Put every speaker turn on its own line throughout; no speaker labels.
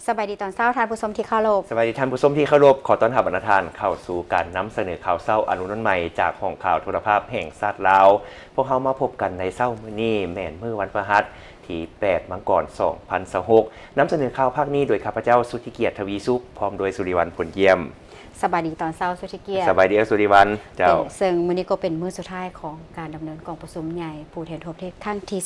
สบายดีตอนเช้าท่านผู้ชมที่เคารพ
สวัสดีท่านผู้ชมที่เคารพขอต้อนรับบรรณทานเข้าสู่การนำเสนอข่าวเช้าอนุนันใหม่จากห้องข่าวโทรภาพแห่งชาติลาวพวกเขามาพบกันในเช้ามื้อนี้แม่นมื้อวันพฤหัสที่8 มังกร 2026นำเสนอข่าวภาคนี้โดยข้าพเจ้าสุทธิเกียรติทวีสุขพร้อมโดยสุริวัลย์ผลเยี่ยม
สบายดีตอนเช้าสุธิเกียรติ
สบายดีสุริวัลย์เจ้า
ซึ่งมื้อนี้ก็เป็นมื้อสุดท้ายของการดำเนินกองประชุมใหญ่ผู้แทนทั่วประเทศครั้งที่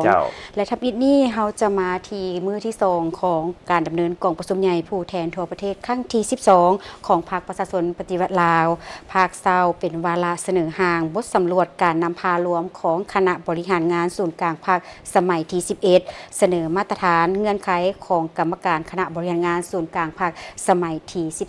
12และทับอิดนี้เราจะมาที่มื้อที่2ของการดำเนินกองประชุมใหญ่ผู้แทนทั่วประเทศครั้งที่12ของพรรคประชาชนปฏิวัติลาวภาคเช้าเป็นวาระเสนอห่างบทสำรวจการนำพารวมของคณะบริหารงานศูนย์กลางภาคสมัยที่11เสนอมาตรฐานเงื่อนไขของกรรมการคณะบริหารงานศูนย์กลางภาคสมัยที่12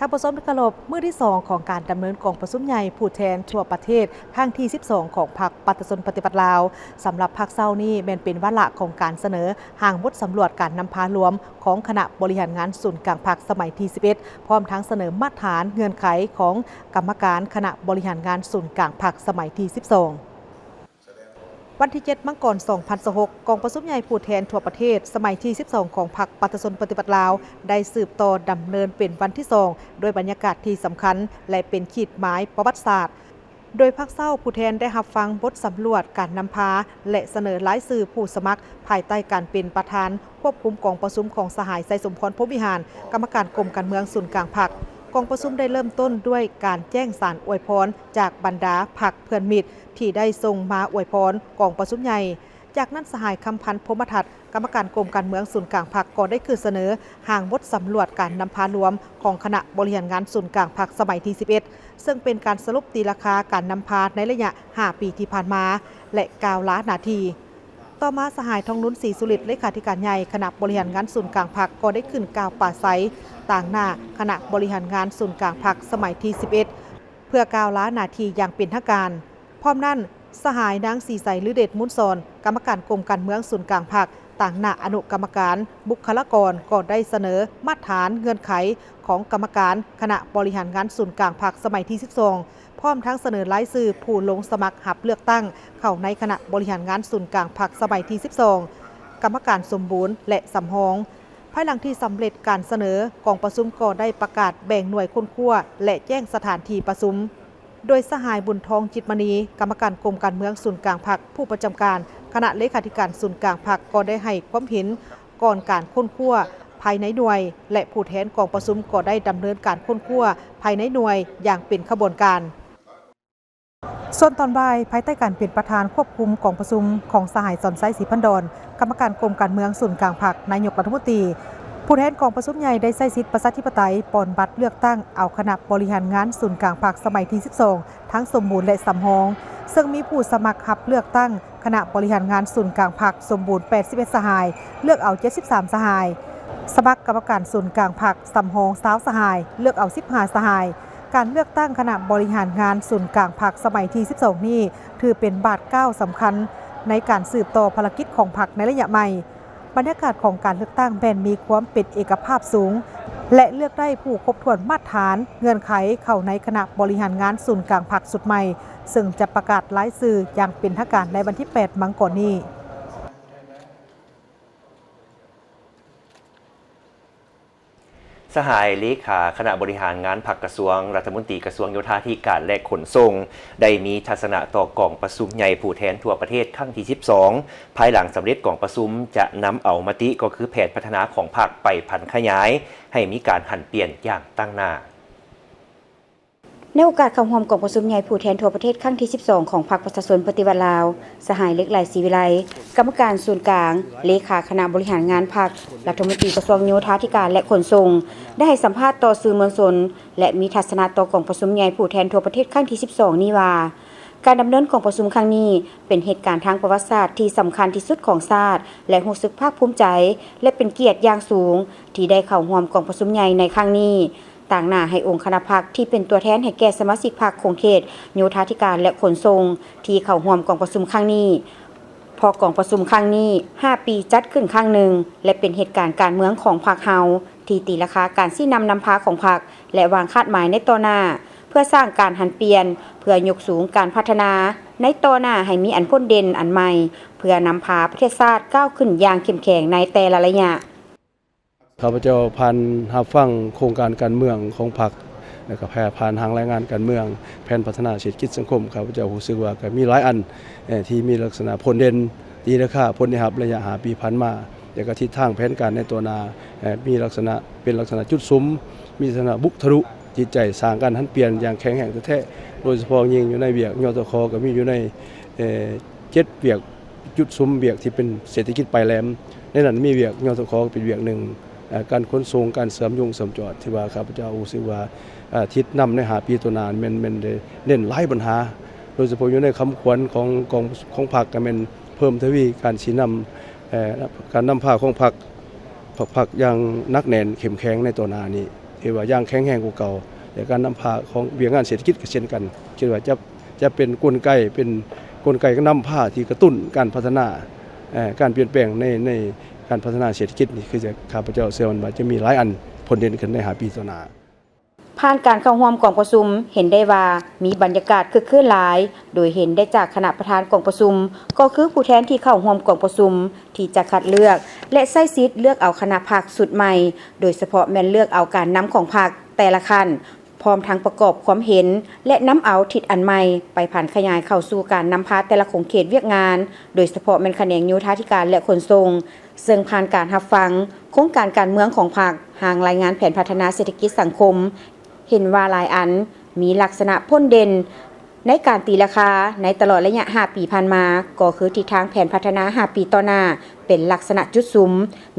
ท่านผู้ชมที่เคารพมื้อที่2ของการดำเนินกองประชุมใหญ่ผู้แทนทั่วประเทศครั้งที่12ของพรรคประชาชนปฏิบัติลาวสำหรับภาคเช้านี้แม่นเป็นวาระของการเสนอห่างบทสำรวจการนำพารวมของคณะบริหารงานศูนย์กลางภาคสมัยที่11พร้อมทั้งเสนอมาตรฐานเงื่อนไขของกรรมการคณะบริหารงานศูนย์กลางภาคสมัยที่12วันที่7 มังกร 2026กองประชุมใหญ่ผู้แทนทั่วประเทศสมัยที่12ของพรรคประชาชนปฏิบัติลาวได้สืบต่อดำเนินเป็นวันที่2โดยบรรยากาศที่สำคัญและเป็นขีดหมายประวัติศาสตร์โดยภาคเช้าผู้แทนได้รับฟังบทสำรวจการนำพาและเสนอรายชื่อผู้สมัครภายใต้การเป็นประธานควบคุมกองประชุมของสหายไซสมพรพรหมวิหารกรรมการกรมการเมืองศูนย์กลางพรรคกองประชุมได้เริ่มต้นด้วยการแจ้งสารอวยพรจากบรรดาพรรคเพื่อนมิตรที่ได้ส่งมาอวยพรกองประชุมใหญ่จากนั้นสหายคำพันธ์พรหมทัศน์กรรมการกรมการเมืองศูนย์กลางพรรคก็ได้คือเสนอห่างบทสำรวจการนำพารวมของคณะบริหารงานศูนย์กลางพรรคสมัยที่11ซึ่งเป็นการสรุปตีราคาการนำพาในระยะ5 ปีที่ผ่านมาและ9 ล้านนาทีต่อมาสหายทองนุ้นศรีสุริตเลขาธิการใหญ่คณะบริหารงานศูนย์กลางพรรคก็ได้ขึ้นกล่าวปราศัยต่างหน้าคณะบริหารงานศูนย์กลางพรรคสมัยที่11เพื่อ9 ล้านนาทีอย่างเป็นทางการพร้อมนั้นสหายนางศรีใสฤเดชมุนซอนกรรมการกรมการเมืองศูนย์กลางพรรคต่างหน้าอนุกรรมการบุคลากรก็ได้เสนอมาตรฐานเงื่อนไขของกรรมการคณะบริหารงานศูนย์กลางพรรคสมัยที่12พร้อมทั้งเสนอรายชื่อผู้ลงสมัครหับเลือกตั้งเข้าในคณะบริหารงานศูนย์กลางพรรคสมัยที่12กรรมการสมบูรณ์และสำรองภายหลังที่สำเร็จการเสนอกองประชุมก็ได้ประกาศแบ่งหน่วยค้นคว้าและแจ้งสถานที่ประชุมโดยสหายบุญทองจิตมณีกรรมการกรมการเมืองศูนย์กลางพรรคผู้ประจำการคณะเลขาธิการศูนย์กลางพรรคก็ได้ให้ความเห็นก่อนการค้นคว้าภายในหน่วยและผู้แทนกองประชุมก็ได้ดำเนินการค้นคว้าภายในหน่วยอย่างเป็นขบวนการส่วนตอนบ่ายภายใต้การเป็นประธานควบคุมกองประชุมของสหายสอนไซศรีพันดอนกรรมการกรมการเมืองศูนย์กลางพรรคนายกรัฐมนตรีผู้แทนกองประชุมใหญ่ได้ใช้สิทธิประชาธิปไตยปอนบัตรเลือกตั้งเอาคณะบริหารงานศูนย์กลางพรรคสมัยที่12ทั้งสมบูรณ์และสำรองซึ่งมีผู้สมัครรับเลือกตั้งคณะบริหารงานศูนย์กลางพรรคสมบูรณ์81สหายเลือกเอา73สหายสมัครกรรมการศูนย์กลางพรรคสำรอง20สหายเลือกเอา15สหายการเลือกตั้งคณะบริหารงานศูนย์กลางพรรคสมัยที่12นี้ถือเป็นบาทก้าวสำคัญในการสืบต่อภารกิจของพรรคในระยะใหม่บรรยากาศของการเลือกตั้งแบ่งมีความเป็นเอกภาพสูงและเลือกได้ผู้ครบถ้วนมาตรฐานเงื่อนไขเข้าในคณะบริหารงานศูนย์กลางพรรคสุดใหม่ซึ่งจะประกาศรายชื่ออย่างเป็นทางการในวันที่8 มังกรนี้
สหายเลขาคณะบริหารงานพรรคกระทรวงรัฐมนตรีกระทรวงโยธาธิการและขนส่งได้มีทัศนะต่อกองประชุมใหญ่ผู้แทนทั่วประเทศครั้งที่12ภายหลังสำเร็จกองประชุมจะนำเอามติก็คือแผนพัฒนาของพรรคไปพันขยายให้มีการหันเปลี่ยนอย่างตั้งหน้า
ในโอกาสเข้าร่วมกองประชุมใหญ่ผู้แทนทั่วประเทศครั้งที่12ของพรรคประชาชนปฏิวัติลาวสหายเล็กไหลศรีวิไลกรรมการศูนย์กลางเลขาคณะบริหารงานพรรครัฐมนตรีกระทรวงโยธาธิการและขนส่งได้ให้สัมภาษณ์ต่อสื่อมวลชนและมีทัศนะต่อกองประชุมใหญ่ผู้แทนทั่วประเทศครั้งที่12นี้ว่าการดำเนินกองประชุมครั้งนี้เป็นเหตุการณ์ทางประวัติศาสตร์ที่สำคัญที่สุดของชาติและรู้สึกภาคภูมิใจและเป็นเกียรติอย่างสูงที่ได้เข้าร่วมกองประชุมใหญ่ในครั้งนี้ต่างหน้าให้องค์คณะพรรคที่เป็นตัวแทนให้แก่สมาชิกพรรคของเขตโยธาธิการและขนส่งที่เข้าร่วมกองประชุมครั้งนี้พอกองประชุมครั้งนี้5 ปีจัดขึ้นครั้งหนึ่งและเป็นเหตุการณ์การเมืองของพรรคเฮาที่ตีราคาการชี้นำพาของพรรคและวางคาดหมายในต่อหน้า เพื่อสร้างการหันเปลี่ยนเพื่อยกสูงการพัฒนาในต่อหน้าให้มีอันพ้นเด่นอันใหม่เพื่อนำพาประเทศชาติก้าวขึ้นอย่างเข้มแข็งในแต่ละระยะ
ข้าพเจ้าพันรับฟังโครงการการเมืองของพรรคและก็ผ่านทางรายงานการเมืองแผนพัฒนาเศรษฐกิจสังคมข้าพเจ้ารู้สึกว่าก็มีหลายอันที่มีลักษณะผลเด่นดีราคาผลที่รับระยะ5 ปีผ่านมาแล้วก็ทิศทางแผนการในตัวหน้ามีลักษณะเป็นลักษณะจุดซุ้มมีลักษณะบุกทะลุจิตใจสร้างการหันเปลี่ยนอย่างแข็งแกร่งแท้ๆโดยเฉพาะยิ่งอยู่ในเวียกยตคก็มีอยู่ใน7เวียกจุดซุ้มเวียกที่เป็นเศรษฐกิจปลายแหลมในนั้นมีเวียกยตคเป็นเวียกหนึ่งการขนส่งการเสริมยงเสริมจอดที่ว่าข้าพเจ้ารู้สึกว่าทิศนำใน5 ปีตัวนานมันได้เน้นหลายปัญหาโดยเฉพาะอยู่ในคำขวัญของพรรคก็เป็นเพิ่มทวีการชี้นำการนำพาของพรรคอย่างนักแน่นเข้มแข็งในตัวหน้านี้ที่ว่าอย่างแข็งแรงกว่าเก่าแต่การนำพาของเวียงงานเศรษฐกิจก็เช่นกันคิดว่าจะเป็นกลไกก็นำพาที่กระตุ้นการพัฒนาการเปลี่ยนแปลงในการพัฒนาเศรษฐกิจนี่คือจะข้าพเจ้าเชื่อว่าจะมีหลายอันผลเด่นขึ้นใน5 ปีต่อหน้า
ผ่านการเข้าร่วมกองประชุมเห็นได้ว่ามีบรรยากาศคึกคืนหลายโดยเห็นได้จากคณะประธานกองประชุมก็คือผู้แทนที่เข้าร่วมกองประชุมที่จะคัดเลือกและใช้สิทธิ์เลือกเอาคณะพรรคสุดใหม่โดยเฉพาะแม่นเลือกเอาการนำของพรรคแต่ละขั้นพร้อมทั้งประกอบความเห็นและนำเอาทิศอันใหม่ไปผ่านขยายเข้าสู่การนำพาแต่ละของเขตเวียกงานโดยเฉพาะแม่นแขนงโยธาธิการและขนส่งซึ่งผ่านการรับฟังโครงการการเมืองของพรรคหางรายงานแผนพัฒนาเศรษฐกิจสังคมเห็นว่าหลายอันมีลักษณะพ้นเด่นในการตีราคาในตลอดระยะ5 ปีผ่านมาก็คือทิศทางแผนพัฒนา5 ปีต่อหน้าเป็นลักษณะจุดซุ้ม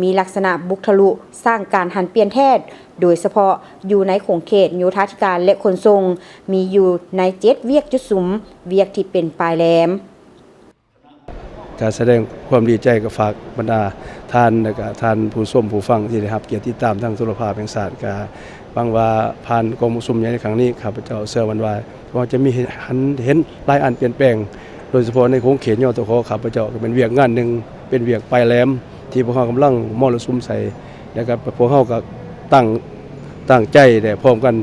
มีลักษณะบุกทะลุสร้างการหันเปลี่ยนแทศโดยเฉพาะอยู่ในของเขตโยธาธิการและขนส่งมีอยู่ใน7เวียกจุดซุ้มเวียกที่เป็นปลายแหลม
การแสดงความดีใจกับฝากบรรดาท่านและก็ท่านผู้ชมผู้ฟังที่ได้รับเกียรติติดตามทางโทรภาพแห่งชาติก็ฟังว่าผ่านกองประชุมใหญ่ในครั้งนี้ข้าพเจ้าเชื่อว่าจะมีเห็นหลายอันเปลี่ยนแปลงโดยเฉพาะในโครงเขตยตคข้าพเจ้าก็เป็นเวียกงานหนึ่งเป็นเวียกปลายแหลมที่พวกเขากำลังมรสุมใส่แล้วก็พวกเขาก็ตั้งใจแต่พร้อมกัน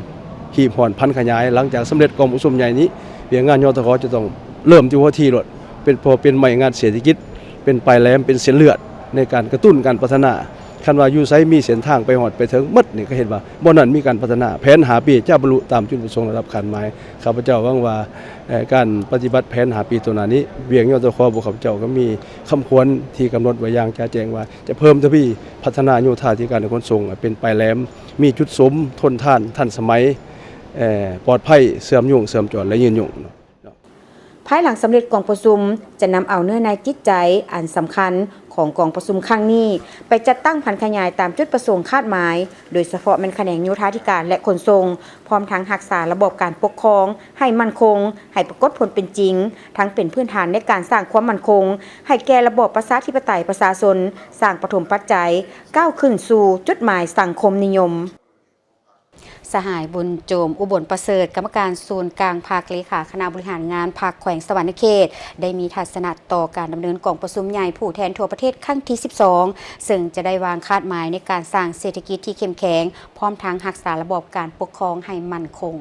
ขีบหอนพันขยายหลังจากสำเร็จกองประชุมใหญ่นี้เวียกงานยตคจะต้องเริ่มที่หัวที่รถเป็นใหม่งานเศรษฐกิจเป็นปลายแหลมเป็นเส้นเลือดในการกระตุ้นการพัฒนาคันว่าอยู่ไซมีเส้นทางไปหอดไปถึงหมดนี่ก็เห็นว่าบ่นั้นมีการพัฒนาแผน5 ปีจะบรรลุตามจุดประสงค์ระดับขันหมายข้าพเจ้าหวังว่าการปฏิบัติแผน5 ปีตัวหน้านี้เวียงยตคบ่ข้าพเจ้าก็มีคำควรที่กำหนดไว้อย่างชัดเจนว่าจะเพิ่มทวีพัฒนาโยธาธิการขนส่งเป็นปลายแหลมมีจุดสมทนทานทันสมัยปลอดภัยเสื่อมยุ่งเสื่อมจอดและยืนยง
ภายหลังสำเร็จกองประชุมจะนำเอาเนื้อในจิตใจอันสำคัญของกองประชุมครั้งนี้ไปจัดตั้งพันขยายตามจุดประสงค์คาดหมายโดยเฉพาะแม่นแขนงโยธาธิการและขนส่งพร้อมทั้งรักษาระบบการปกครองให้มั่นคงให้ปรากฏผลเป็นจริงทั้งเป็นพื้นฐานในการสร้างความมั่นคงให้แก่ระบบประชาธิปไตยประชาชนสร้างปฐมปัจจัยก้าวขึ้นสู่จุดหมายสังคมนิยมสหายบุญโจมอุบลประเสริฐกรรมการศูนย์กลางภาคเลขาคณะบริหารงานภาคแขวงสวรรณเขตได้มีทัศนะต่อการดำเนินกองประชุมใหญ่ผู้แทนทั่วประเทศครั้งที่12ซึ่งจะได้วางคาดหมายในการสร้างเศรษฐกิจที่เข้มแข็งพร้อมทั้งรักษาระบบการปกครองให้มั่นคง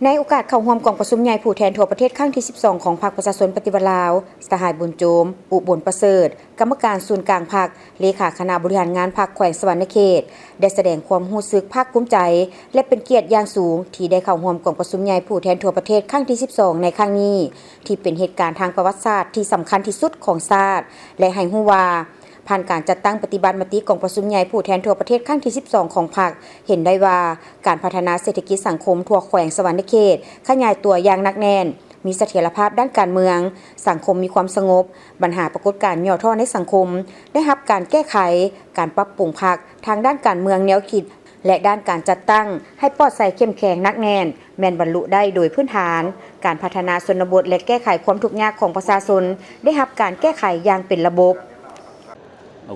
ในโอกาสเข้าร่วมกองประชุมใหญ่ผู้แทนทั่วประเทศครั้งที่12ของพรรคประชาชนปฏิวัติลาวสหายบุญโจมอุบลประเสริฐกรรมการศูนย์กลางพรรคเลขาคณะบริหารงานพรรคแขวงสวรรณเขตได้แสดงความรู้สึกภาคภูมิใจและเป็นเกียรติอย่างสูงที่ได้เข้าร่วมกองประชุมใหญ่ผู้แทนทั่วประเทศครั้งที่12ในครั้งนี้ที่เป็นเหตุการณ์ทางประวัติศาสตร์ที่สำคัญที่สุดของชาติและให้รู้ว่าผ่านการจัดตั้งปฏิบัติมติกองประชุมใหญ่ผู้แทนทั่วประเทศครั้งที่12ของพรรคเห็นได้ว่าการพัฒนาเศรษฐกิจสังคมทั่วแขวงสวรรณเขตขยายตัวอย่างหนักแน่นมีเสถียรภาพด้านการเมืองสังคมมีความสงบปัญหาปรากฏการณ์ย่อท่อในสังคมได้รับการแก้ไขการปรับปรุงพรรคทางด้านการเมืองแนวคิดและด้านการจัดตั้งให้ปลอดภัยเข้มแข็งหนักแน่นแม่นบรรลุได้โดยพื้นฐานการพัฒนาชนบทและแก้ไขความทุกข์ยากของประชาชนได้รับการแก้ไขอย่างเป็นระบบ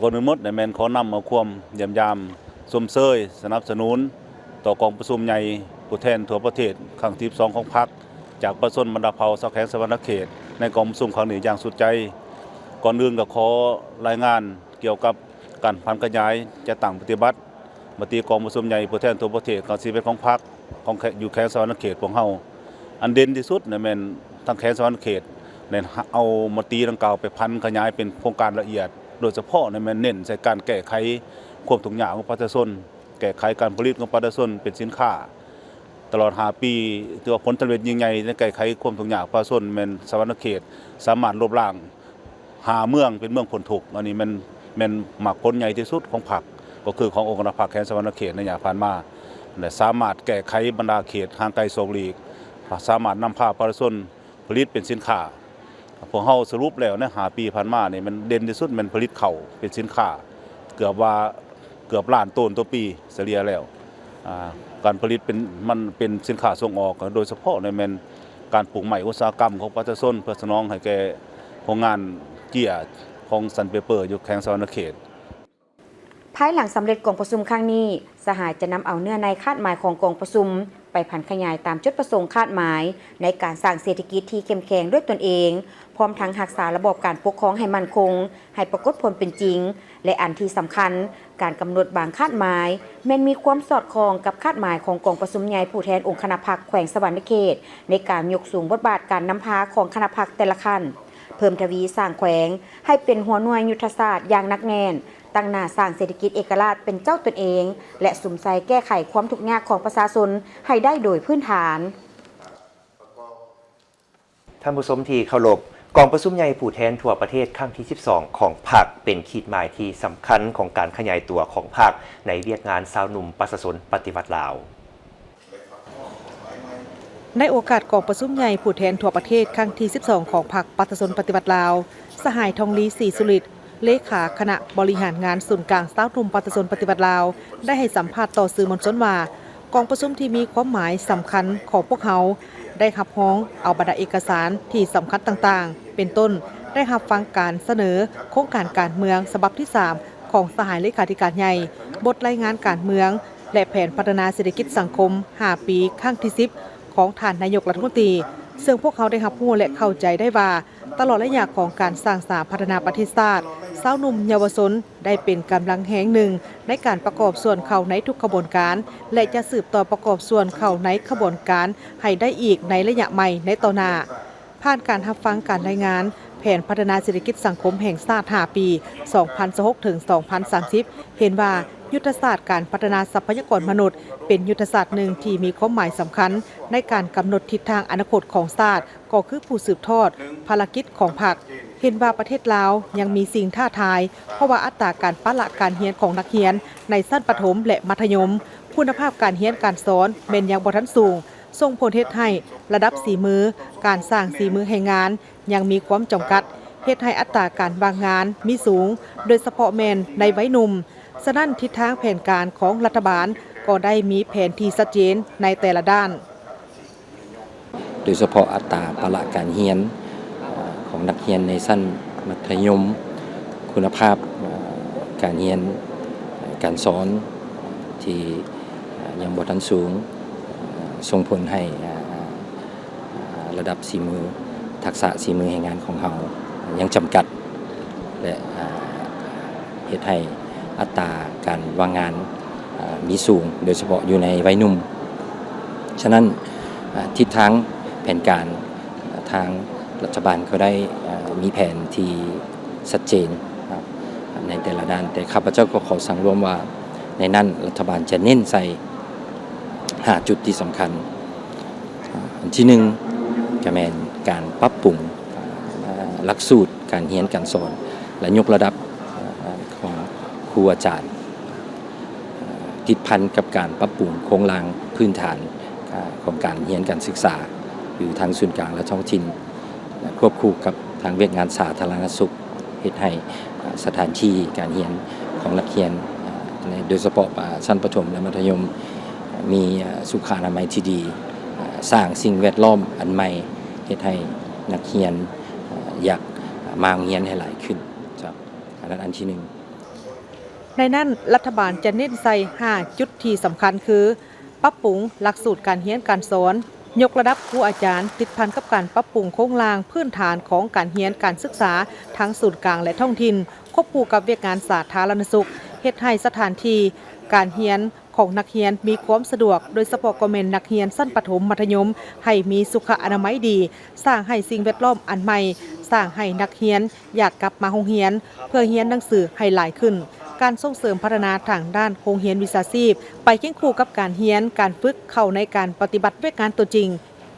คนอื่นหมดในแมนขอนำเอาความเยี่ยมยามสมเสยสนับสนุนต่อกองประชุมใหญ่ผู้แทนทั่วประเทศครั้งที่2ของพรรคจากประชาชนบรรดาเผ่าชาวแขวงสวรรณเขตในกองประชุมครั้งนี้อย่างสุดใจก่อนอื่นก็ขอรายงานเกี่ยวกับการพันขยายจะตั้งปฏิบัติมติกองประชุมใหญ่ผู้แทนทั่วประเทศครั้งที่11ของพรรค ของอยู่แขวงสะหวรรณเขตของเฮาอันเด่นที่สุดเนี่ยแม่นทางแขวงสะหวรรณเขตเนี่ยเอามาตีดังกล่าวไปพันขยายเป็นโครงการละเอียดโดยเฉพาะเนี่ยแม่นเน้นใส่การแก้ไขความทุกข์ยากของประชาชนแก้ไขการผลิตของประชาชนเป็นสินค้าตลอด5ปีถือว่าผลสำเร็จยิ่งใหญ่ในแก้ไขความทุกข์ยากประชาชนแม่นสะหวรรณเขตสามารถลบล้างเมืองเป็นเมืองพ้นทุกข์อันนี้มันหมักผลใหญ่ที่สุดของพรรคก็คือขององค์การพรรคแขวงสะหวรรณเขตในอย่างผ่านมาและสามารถแก้ไขบรรดาเขตห่างไกลโศกหลีกสามารถนำพาประชาชนผลิตเป็นสินค้าพวกเฮาสรุปแล้วใน5 ปีผ่านมาเนี่ยมันเด่นที่สุดมันผลิตข้าวเป็นสินค้าเกือบล้านต้นต่อปีเฉลี่ยแล้วการผลิตมันเป็นสินค้าส่งออกโดยเฉพาะในมันการปลูกใหม่อุตสาหกรรมของประชาชนเพื่อสนองให้แก่โรงงานเจียของซันเปเปอร์อยู่แขวงสะหวรรณเขต
ภายหลังสำเร็จกองประชุมครั้งนี้สหายจะนำเอาเนื้อในคาดหมายของกองประชุมไปผันขยายตามจุดประสงค์คาดหมายในการสร้างเศรษฐกิจที่เข้มแข็งด้วยตนเองพร้อมทั้งรักษาระบบการปกครองให้มั่นคงให้ปรากฏผลเป็นจริงและอันที่สำคัญการกำหนดบางคาดหมายแม้นมีความสอดคล้องกับคาดหมายของกองประชุมใหญ่ผู้แทนองค์คณะพรรคแขวงสะหวรรณเขตในการยกสูงบทบาทการนำพาของคณะพรรคแต่ละขั้นเพิ่มทวีสร้างแขวงให้เป็นหัวหน่วยยุทธศาสตร์อย่างหนักแน่นตั้งหน้าสร้างเศรษฐกิจเอกราชเป็นเจ้าตนเองและสุมใส่แก้ไขความทุกข์ยากของประชาชนให้ได้โดยพื้นฐาน
ท่านผู้ชมที่เคารพกองประชุมใหญ่ผู้แทนทั่วประเทศครั้งที่ 12 ของพรรคเป็นขีดหมายที่สำคัญของการขยายตัวของพรรคในเวียกงานชาวหนุ่มประชาชนปฏิวัติลาว
ในโอกาสกองประชุมใหญ่ผู้แทนทั่วประเทศครั้งที่ 12 ของพรรคประชาชนปฏิวัติลาวสหายทองลีศรีสุริตเลขาคณะบริหารงานศูนย์กลางชาวหนุ่มประชาชนปฏิบัติลาวได้ให้สัมภาษณ์ต่อสื่อมวลชนว่ากองประชุมที่มีความหมายสำคัญของพวกเขาได้รับร้องเอาบรรดาเอกสารที่สำคัญต่างๆเป็นต้นได้รับฟังการเสนอโครงการการเมืองฉบับที่ 3 ของสหายเลขาธิการใหญ่บทรายงานการเมืองและแผนพัฒนาเศรษฐกิจสังคม5 ปีครั้งที่ 10ของท่านนายกรัฐมนตรีซึ่งพวกเขาได้รับรู้และเข้าใจได้ว่าตลอดระยะของการสร้างสรรค์พัฒนาประเทศชาติชาวหนุ่มเยาวชนได้เป็นกำลังแห่งหนึ่งในการประกอบส่วนเข้าในทุกขบวนการและจะสืบต่อประกอบส่วนเข้าในขบวนการให้ได้อีกในระยะใหม่ในต่อหน้าผ่านการรับฟังการรายงานแผนพัฒนาเศรษฐกิจสังคมแห่งชาติ5 ปี 2016 ถึง 2030 เห็นว่ายุทธศาสตร์การพัฒนาทรัพยากรมนุษย์เป็นยุทธศาสตร์หนึ่งที่มีความหมายสำคัญในการกำหนดทิศทางอนาคตของชาติก็คือผู้สืบทอดภารกิจของพรรคเห็นว่าประเทศลาวยังมีสิ่งท้าทายเพราะว่าอัตราการปะละการเรียนของนักเรียนในชั้นประถมและมัธยมคุณภาพการเรียนการสอนแม้นยังบ่ทันสูงส่งผลเฮ็ดให้ระดับฝีมือการสร้างฝีมือให้งานยังมีความจำกัดเฮ็ดให้อัตราการว่างงานมีสูงโดยเฉพาะแม่นในวัยหนุ่มฉะนั้นทิศทางแผนการของรัฐบาลก็ได้มีแผนที่ชัดเจนในแต่ละด้าน
โดยเฉพาะอัตราภาระการเรียนของนักเรียนในชั้นมัธยมคุณภาพการเรียนการสอนที่ยังบ่ทันสูงส่งผลให้ระดับฝีมือทักษะฝีมือแห่งงานของเรายังจำกัดและเฮ็ดให้อัตราการว่างงานมีสูงโดยเฉพาะอยู่ในวัยหนุ่มฉะนั้นทิศทางแผนการทางรัฐบาลก็ได้มีแผนที่ชัดเจนในแต่ละด้านแต่ข้าพเจ้าก็ขอสั่งรวมว่าในนั้นรัฐบาลจะเน้นใส่5 จุดที่สำคัญอันที่1ก็แม่นการปรับปรุงหลักสูตรการเรียนการสอนและยกระดับของครูอาจารย์ติดพันกับการปรับปรุงโครงสร้างพื้นฐานของการเรียนการศึกษาอยู่ทางส่วนกลางและท้องถิ่นควบคู่กับทางเวียกงานสาธารณสุขเฮ็ดให้สถานที่การเรียนของนักเรียนโดยเฉพาะชั้นประถมและมัธยมมีสุขอนามัยที่ดีสร้างสิ่งแวดล้อมอันใหม่เฮ็ดให้นักเรียนอยากมาเรียนให้หลายขึ้นครับอันนั้นอันที่1
ในนั้นรัฐบาลจะเน้นใส่5 จุดที่สำคัญคือปรับปรุงหลักสูตรการเรียนการสอนยกระดับครูอาจารย์ติดพันกับการปรับปรุงโครงสร้างพื้นฐานของการเรียนการศึกษาทั้งศูนย์กลางและท้องถิ่นควบคู่กับเวียกงานสาธารณสุขเฮ็ดให้สถานที่การเรียน ของนักเรียนมีความสะดวกโดยเฉพาะก็แม่นนักเรียนชั้นประถมมัธยมให้มีสุขอนามัยดีสร้างให้สิ่งแวดล้อมอันใหม่สร้างให้นักเรียนอยากกลับมาโรงเรียนเพื่อเรียนหนังสือให้หลายขึ้นการส่งเสริมพัฒนาทางด้านโรงเรียนวิชาชีพไปเคียงคู่กับการเรียนการฝึกเข้าในการปฏิบัติด้วยงานตัวจริง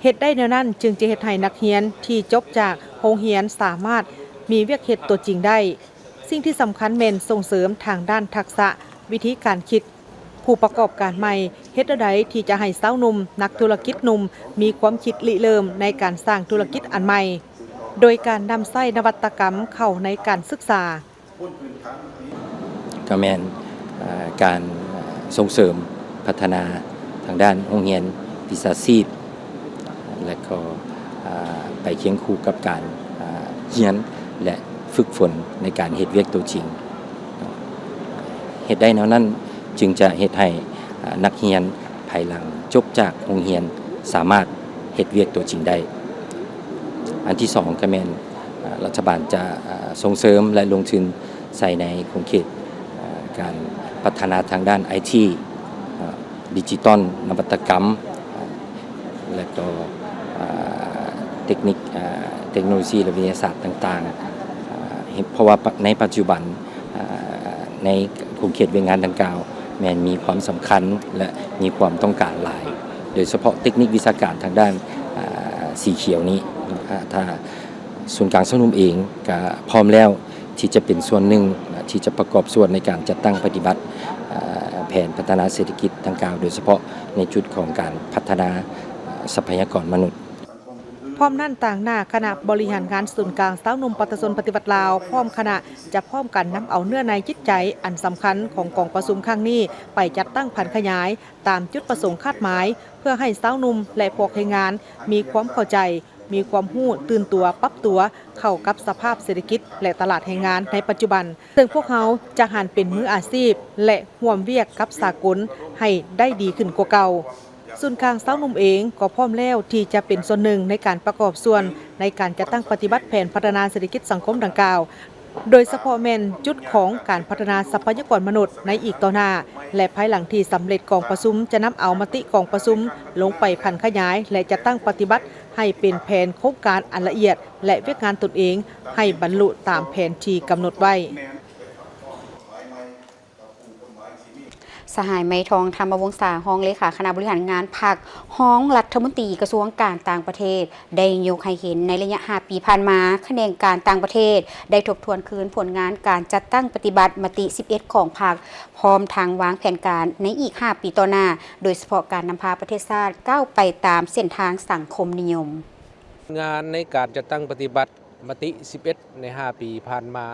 เฮ็ดได้แนวนั้นจึงจะเฮ็ดให้นักเรียนที่จบจากโรงเรียนสามารถมีเวียกเฮ็ดตัวจริงได้สิ่งที่สำคัญแม่นส่งเสริมทางด้านทักษะวิธีการคิดผู้ประกอบการใหม่เฮ็ดใดที่จะให้สาวหนุ่มนักธุรกิจหนุ่มมีความคิดริเริ่มในการสร้างธุรกิจอันใหม่โดยการนำใช้นวัตกรรมเข้าในการศึกษา
ก็แม่นการส่งเสริมพัฒนาทางด้านโรงเรียนวิชาชีพและก็ไปเคียงคู่กับการเรียนและฝึกฝนในการเฮ็ดเวียกตัวจริงเฮ็ดได้แนวนั้นจึงจะเฮ็ดให้นักเรียนภายหลังจบจากโรงเรียนสามารถเฮ็ดเวียกตัวจริงได้อันที่สองก็แม่นรัฐบาลจะส่งเสริมและลงทุนใส่ในโครงเขตการพัฒนาทางด้าน IT ดิจิตอลนวัตกรรมและก็เทคโนโลยีและวิทยาศาสตร์ต่างๆเพราะว่าในปัจจุบันในโครงเขตเวียงงานดังกล่าวแม้นมีความสำคัญและมีความต้องการหลายโดยเฉพาะเทคนิควิชาการทางด้านสีเขียวนี้ถ้าศูนย์กลางสนุมเองก็พร้อมแล้วที่จะเป็นส่วนหนึ่งที่จะประกอบส่วนในการจัดตั้งปฏิบัติแผนพัฒนาเศรษฐกิจดังกล่าวโดยเฉพาะในจุดของการพัฒนาทรัพยากรมนุษย์
พร้อมนั่นต่างหน้าคณะบริหารงานศูนย์กลางสาวหนุ่มประชาชนปฏิบัติลาวพร้อมคณะจะพร้อมกันนำเอาเนื้อในจิตใจอันสำคัญของกองประชุมครั้งนี้ไปจัดตั้งแผนขยายตามจุดประสงค์คาดหมายเพื่อให้สาวหนุ่มและพวกแรงงานมีความเข้าใจมีความรู้ตื่นตัวปรับตัวเข้ากับสภาพเศรษฐกิจและตลาดแรงงานในปัจจุบันซึ่งพวกเขาจะหันเป็นมืออาชีพและร่วมเวียกกับสากลให้ได้ดีขึ้นกว่าเก่าศูนย์กลางสาวหนุ่มเองก็พร้อมแล้วที่จะเป็นส่วนหนึ่งในการประกอบส่วนในการจัดตั้งปฏิบัติแผนพัฒนาเศรษฐกิจสังคมดังกล่าวโดยเฉพาะแม่นจุดของการพัฒนาทรัพยากรมนุษย์ในอีกต่อหน้าและภายหลังที่สำเร็จกองประชุมจะนำเอามติกองประชุมลงไปพันขยายและจะตั้งปฏิบัติให้เป็นแผนโครงการอันละเอียดและเวียกงานตนเองให้บรรลุตามแผนที่กำหนดไว้
สหายไม้ทองธรรมวงศาห้องเลขาคณะบริหารงานพรรคห้องรัฐมนตรีกระทรวงการต่างประเทศได้ยกให้เห็นในระยะ5 ปีผ่านมาคะแนนการต่างประเทศได้ทบทวนคืนผลงานการจัดตั้งปฏิบัติมติ11ของพรรคพร้อมทางวางแผนการในอีก5 ปีต่อหน้าโดยเฉพาะการนำพาประเทศชาติก้าวไปตามเส้นทางสังคมนิยม
งานในการจัดตั้งปฏิบัติมติ11ใน5 ปีผ่านมา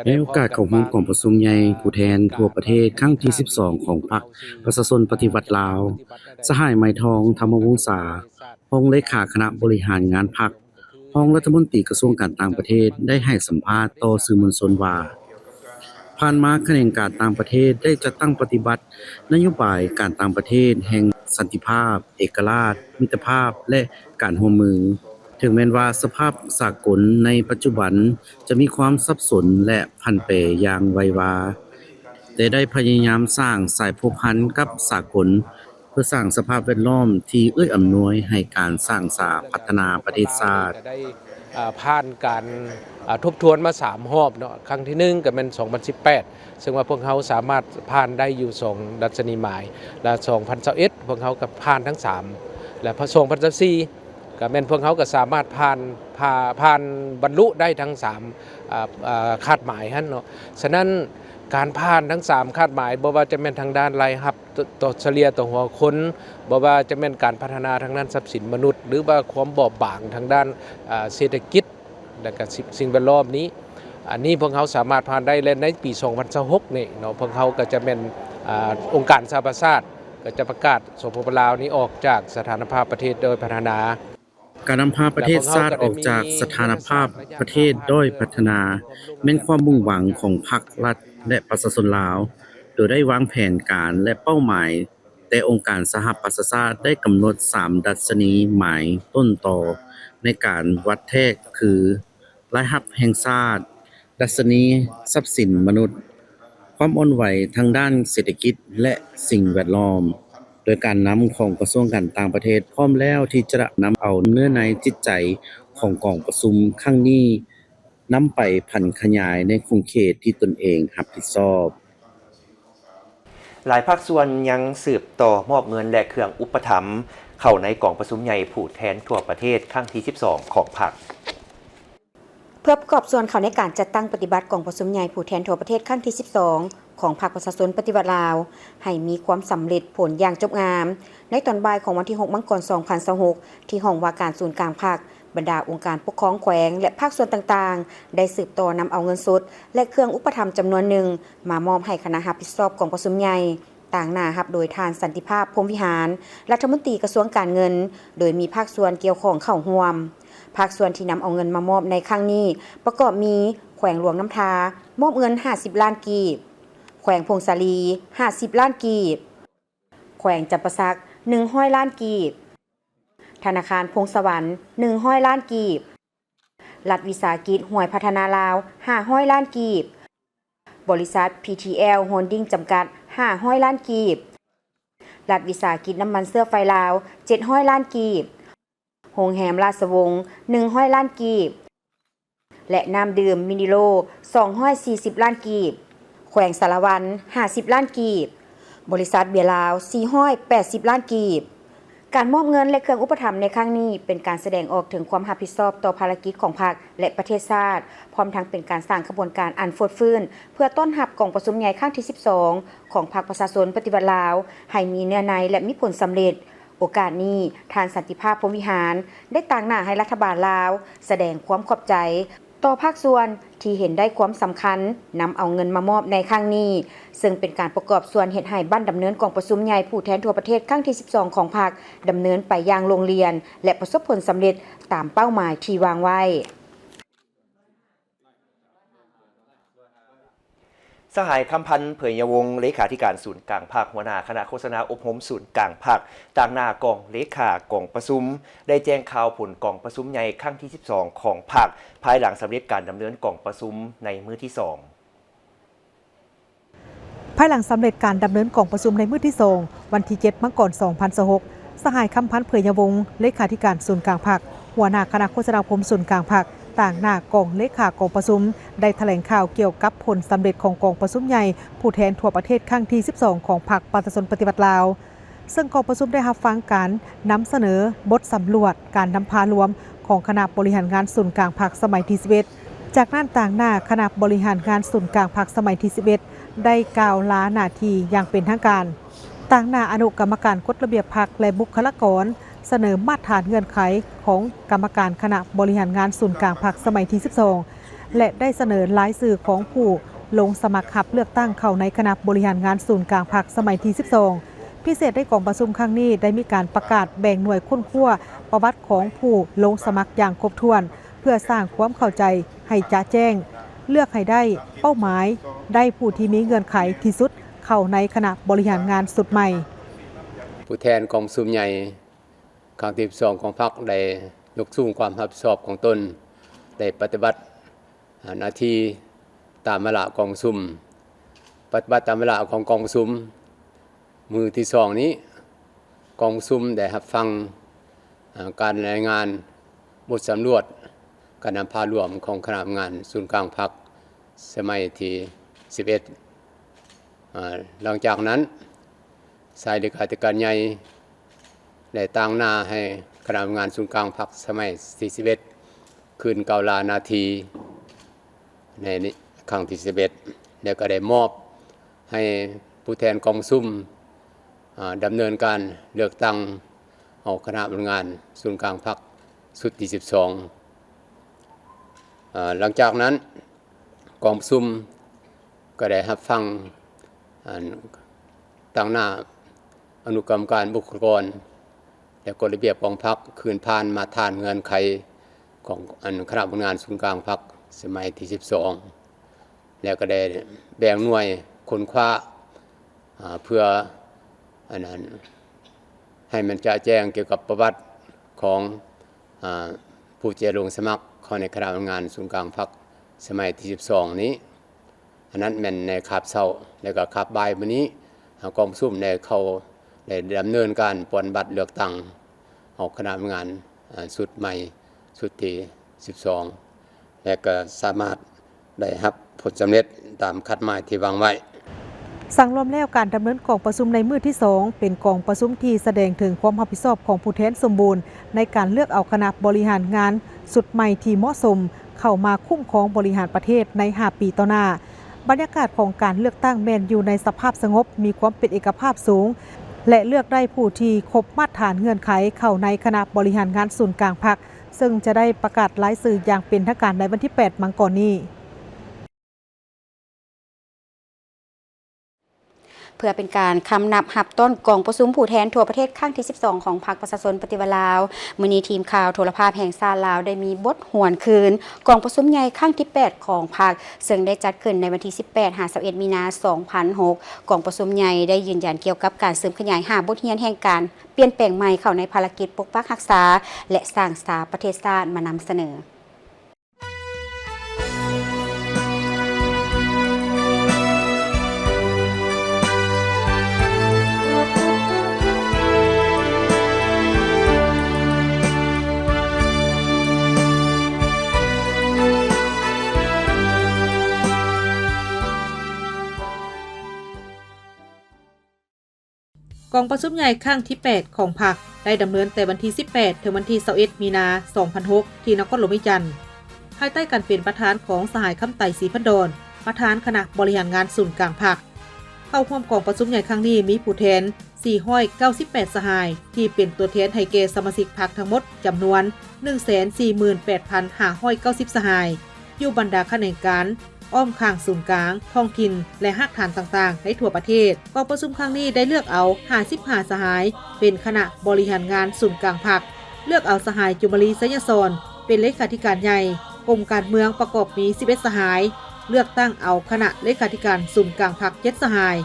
ในโอกาสเข้าร่วมกองประชุมใหญ่ผู้แทนทั่วประเทศครั้งที่12ของพรรคประชาชนปฏิวัติลาวสหายไหมทองธรรมวงศารองเลขาคณะบริหารงานพรรครองรัฐมนตรีกระทรวงการต่างประเทศได้ให้สัมภาษณ์ต่อสื่อมวลชนว่าผ่านมาคะแนนการต่างประเทศได้จัดตั้งปฏิบัตินโยบายการต่างประเทศแห่งสันติภาพเอกราชมิตรภาพและการร่วมมือถึงแม้ว่าสภาพสากลในปัจจุบันจะมีความสับสนและผันแปรอย่างไววาแต่ได้พยายามสร้างสายผูกพันกับสากลเพื่อสร้างสภาพแวดล้อมที่เอื้ออำนวยให้การสร้างสาพัฒนาประเทศชาติ
ได้ผ่านการทบทวนมา3 รอบเนาะครั้งที่1ก็เป็น2018ซึ่งว่าพวกเขาสามารถผ่านได้อยู่2ดัชนีหมายและ2021พวกเขาก็ผ่านทั้ง3และพอ2024ก็แม่นพวกเขาก็สามารถผ่านบรรลุได้ทั้ง3คาดหมายหั่นเนาะฉะนั้นการผ่านทั้ง3คาดหมายบ่ว่าจะเป็นทางด้านรายรับต่อเฉลี่ยต่อหัวคนบ่ว่าจะเป็นการพัฒนาทางด้านทรัพย์สินมนุษย์หรือว่าความบอบบางทางด้านเศรษฐกิจและก็สิ่งแวดล้อมนี้อันนี้พวกเขาสามารถผ่านได้และในปี2026นี่เนาะพวกเขาก็จะเป็นองค์การสหประชาชาติก็จะประกาศสปป.ลาวนี้ออกจากสถานภาพประเทศโดยพัฒนา
การนำพาประเทศชาติออกจากสถานภาพประเทศด้อยพัฒนาเป็นความมุ่งหวังของพรรครัฐและประชาชนลาวโดยได้วางแผนการและเป้าหมายแต่องค์การสหประชาชาติได้กำหนด3ดัชนีหมายต้นต่อในการวัดแทกคือรายรับแห่งชาติดัชนีทรัพย์สินมนุษย์ ความอ่อนไหวทางด้านเศรษฐกิจและสิ่งแวดล้อม โดยการนำของกระทรวงการต่างประเทศพร้อมแล้วที่จะนำเอาเนื้อในจิตใจของกองประชุมครั้งนี้นำไปพันขยายในขอบเขตที่ตนเองรับผิดชอบ
หลายภาคส่วนยังสืบต่อมอบเงินและเครื่องอุปถัมภ์เข้าในกองประชุมใหญ่ผู้แทนทั่วประเทศครั้งที่ 12 ของพรรค
เพื่อประกอบส่วนเขาในการจัดตั้งปฏิบัติกองประชุมใหญ่ผู้แทนทั่วประเทศครั้งที่ 12 ของพรรคประชาชนปฏิวัติลาวให้มีความสำเร็จผลอย่างจบงามในตอนบ่ายของวันที่ 6 มังกร 2026 ที่ห้องว่าการศูนย์กลางพรรคบรรดาองค์การปกครองแขวงและภาคส่วนต่างๆได้สืบต่อนำเอาเงินสดและเครื่องอุปถัมภ์จำนวนหนึ่งมามอบให้คณะรับผิดชอบกองประชุมใหญ่ต่างหน้ารับโดยทานสันติภาพพรหมวิหารรัฐมนตรีกระทรวงการเงินโดยมีภาคส่วนเกี่ยวข้องเข้าร่วมภาคส่วนที่นำเอาเงินมามอบในครั้งนี้ประกอบมีแขวงหลวงน้ำทามอบเงิน50ล้านกีบแขวงพงศาลี50ล้านกีบแขวงจำปาสัก100ล้านกีบธนาคารพงศวรรค์100ล้านกีบรัฐวิสาหกิจห้วยพัฒนาลาว500ล้านกีบบริษัท PTL Holding จำกัด500ล้านกีบรัฐวิสาหกิจน้ำมันเสื้อไฟลาว700ล้านกีบโรงแรมราชวงศ์100ล้านกีบและน้ำดื่มมินิโล240ล้านกีบแขวงสารวัน50ล้านกีบบริษัทเบียร์ลาว480ล้านกีบการมอบเงินและเครื่องอุปถัมภ์ในครั้งนี้เป็นการแสดงออกถึงความรับผิดชอบต่อภารกิจของพรรคและประเทศชาติพร้อมทั้งเป็นการสร้างขบวนการอันฟดฟื้นเพื่อต้อนรับกองประชุมใหญ่ครั้งที่ 12 ของพรรคประชาชนปฏิวัติลาวให้มีเนื้อในและมีผลสำเร็จโอกาสนี้ทานสันติภาพพรหมวิหารได้ต่างหน้าให้รัฐบาลลาวแสดงความขอบใจต่อภาคส่วนที่เห็นได้ความสำคัญนำเอาเงินมามอบในครั้งนี้ซึ่งเป็นการประกอบส่วนเฮ็ดให้บ้านดำเนินกองประชุมใหญ่ผู้แทนทั่วประเทศครั้งที่ 12 ของพรรคดำเนินไปอย่างโรงเรียนและประสบผลสำเร็จตามเป้าหมายที่วางไว้
สหายคำพันธ์เผยยวงศ์เลขาธิการศูนย์กลางภาคหัวหน้าคณะโฆษณาอบรมศูนย์กลางภาคต่างหน้ากองเลขากองประชุมได้แจ้งข่าวผลกองประชุมใหญ่ครั้งที่ 12 ของภาคภายหลังสำเร็จการดำเนินกองประชุมในมื้อที่ 2
ภายหลังสำเร็จการดำเนินกองประชุมในมื้อที่ 2 วันที่ 7 มังกร 2026 สหายคำพันธ์เผยยวงศ์เลขาธิการศูนย์กลางภาคหัวหน้าคณะโฆษณาอบรมศูนย์กลางภาคต่างหน้ากองเลขากองประชุมได้แถลงข่าวเกี่ยวกับผลสำเร็จของกองประชุมใหญ่ผู้แทนทั่วประเทศครั้งที่ 12 ของพรรคประชาชนปฏิวัติลาวซึ่งกองประชุมได้รับฟังการนำเสนอบทสำรวจการนำพารวมของคณะบริหารงานศูนย์กลางพรรคสมัยที่ 11 จากนั้นต่างหน้าคณะบริหารงานศูนย์กลางพรรคสมัยที่ 11 ได้กล่าวลาหน้าที่อย่างเป็นทางการต่างหน้าอนุกรรมการกฎระเบียบพรรคและบุคลากรเสนอมาตรฐานเงื่อนไขของกรรมการคณะบริหารงานศูนย์กลางพรรคสมัยที่ 12 และได้เสนอรายชื่อของผู้ลงสมัครรับเลือกตั้งเข้าในคณะบริหารงานศูนย์กลางพรรคสมัยที่ 12 พิเศษได้กองประชุมครั้งนี้ได้มีการประกาศแบ่งหน่วยค้นคว้าประวัติของผู้ลงสมัครอย่างครบถ้วนเพื่อสร้างความเข้าใจให้จ่าแจ้งเลือกให้ได้เป้าหมายได้ผู้ที่มีเงื่อนไขที่สุดเข้าในคณะบริหารงานสุดใหม่
ผู้แทนกองประชุมใหญ่ครั้งที่ 12 ของพรรคได้ยกสูงความรับผิดชอบของตนได้ปฏิบัติหน้าที่ตามเวลากองประชุมปฏิบัติตามเวลาของกองประชุมมือที่ 2 นี้กองประชุมได้รับฟังการรายงานบทสำรวจการนำพารวมของคณะทำงานศูนย์กลางพรรคสมัยที่ 11 หลังจากนั้นสายเลขาธิการใหญ่ได้ตั้งหน้าให้คณะทำงานศูนย์กลางพรรคสมัยที่ 11 คืนเกาลานาทีในครั้งที่ 11 แล้วก็ได้มอบให้ผู้แทนกองประชุมดำเนินการเลือกตั้งเอาคณะทำงานศูนย์กลางพรรคชุดที่ 12 หลังจากนั้นกองประชุมก็ได้รับฟังตั้งหน้าอนุกรรมการบุคลากรและกฎระเบียบของพรรคคืนผ่านมาทานเงื่อนไขของคณะทำงานศูนย์กลางพรรคสมัยที่ 12 แล้วก็ได้แบ่งหน่วยค้นคว้าเพื่อให้มันจะแจ้งเกี่ยวกับประวัติของผู้จะลงสมัครเข้าในคณะทำงานศูนย์กลางพรรคสมัยที่ 12 นี้ อันนั้นแม่นในคาบเช้าแล้วก็คาบบ่ายมื้อนี้กองประชุมได้เข้าได้ดำเนินการปอนบัตรเลือกตั้งออกคณะงานชุดใหม่ชุดที่12และก็สามารถได้รับผลสำเร็จตามคาดหมายที่วางไว้
สั่งรวมแล้วการดำเนินกองประชุมในมื้อที่ 2เป็นกองประชุมที่แสดงถึงความรับผิดชอบของผู้แทนสมบูรณ์ในการเลือกเอาคณะบริหารงานสุดใหม่ที่เหมาะสมเข้ามาคุ้มครองบริหารประเทศใน5 ปีต่อหน้าบรรยากาศของการเลือกตั้งแม่นอยู่ในสภาพสงบมีความเป็นเอกภาพสูงและเลือกได้ผู้ที่ครบมาตรฐานเงื่อนไขเข้าในคณะบริหารงานศูนย์กลางพรรคซึ่งจะได้ประกาศรายชื่ออย่างเป็นทางการในวันที่ 8 มังกรนี้
เพื่อเป็นการคำนับหับต้นกองประชุมผู้แทนทั่วประเทศครั้งที่ 12 ของพรรคประชาชนปฏิวัติลาวมื้อนี้ทีมข่าวโทรภาพแห่งชาติลาวได้มีบทหวนคืนกองประชุมใหญ่ครั้งที่ 8 ของพรรคซึ่งได้จัดขึ้นในวันที่ 18-21 มีนาคม 2006 กองประชุมใหญ่ได้ยืนยันเกี่ยวกับการเสริมขยาย5บทเรียนแห่งการเปลี่ยนแปลงใหม่เข้าในภารกิจปกปักรักษาและสร้างสถาประเทศชาติมานำเสนอ
กองประชุมใหญ่ครั้งที่ 8 ของพรรคได้ดำเนินแต่วันที่ 18 ถึงวันที่ 21 มีนาคม 2006 ที่นครหลวงวิจันทร์ภายใต้การเป็นประธานของสหายคำไต่ศรีพันดรประธานคณะบริหารงานศูนย์กลางพรรคเข้าร่วมกองประชุมใหญ่ครั้งนี้มีผู้แทน 498 สหายที่เป็นตัวแทนให้แก่สมาชิกพรรคทั้งหมดจำนวน 148,590 สหายอยู่บรรดาข้าราชการอ้อมข้างศูนย์กลางท้องถิ่นและภาคฐานต่างๆในทั่วประเทศกองประชุมครั้งนี้ได้เลือกเอา55สหายเป็นคณะบริหารงานศูนย์กลางพรรคเลือกเอาสหายจุมลีไสยศรเป็นเลขาธิการใหญ่กรมการเมืองประกอบมี11สหายเลือกตั้งเอาคณะเลขาธิการศูนย์กลางพรรค7สหาย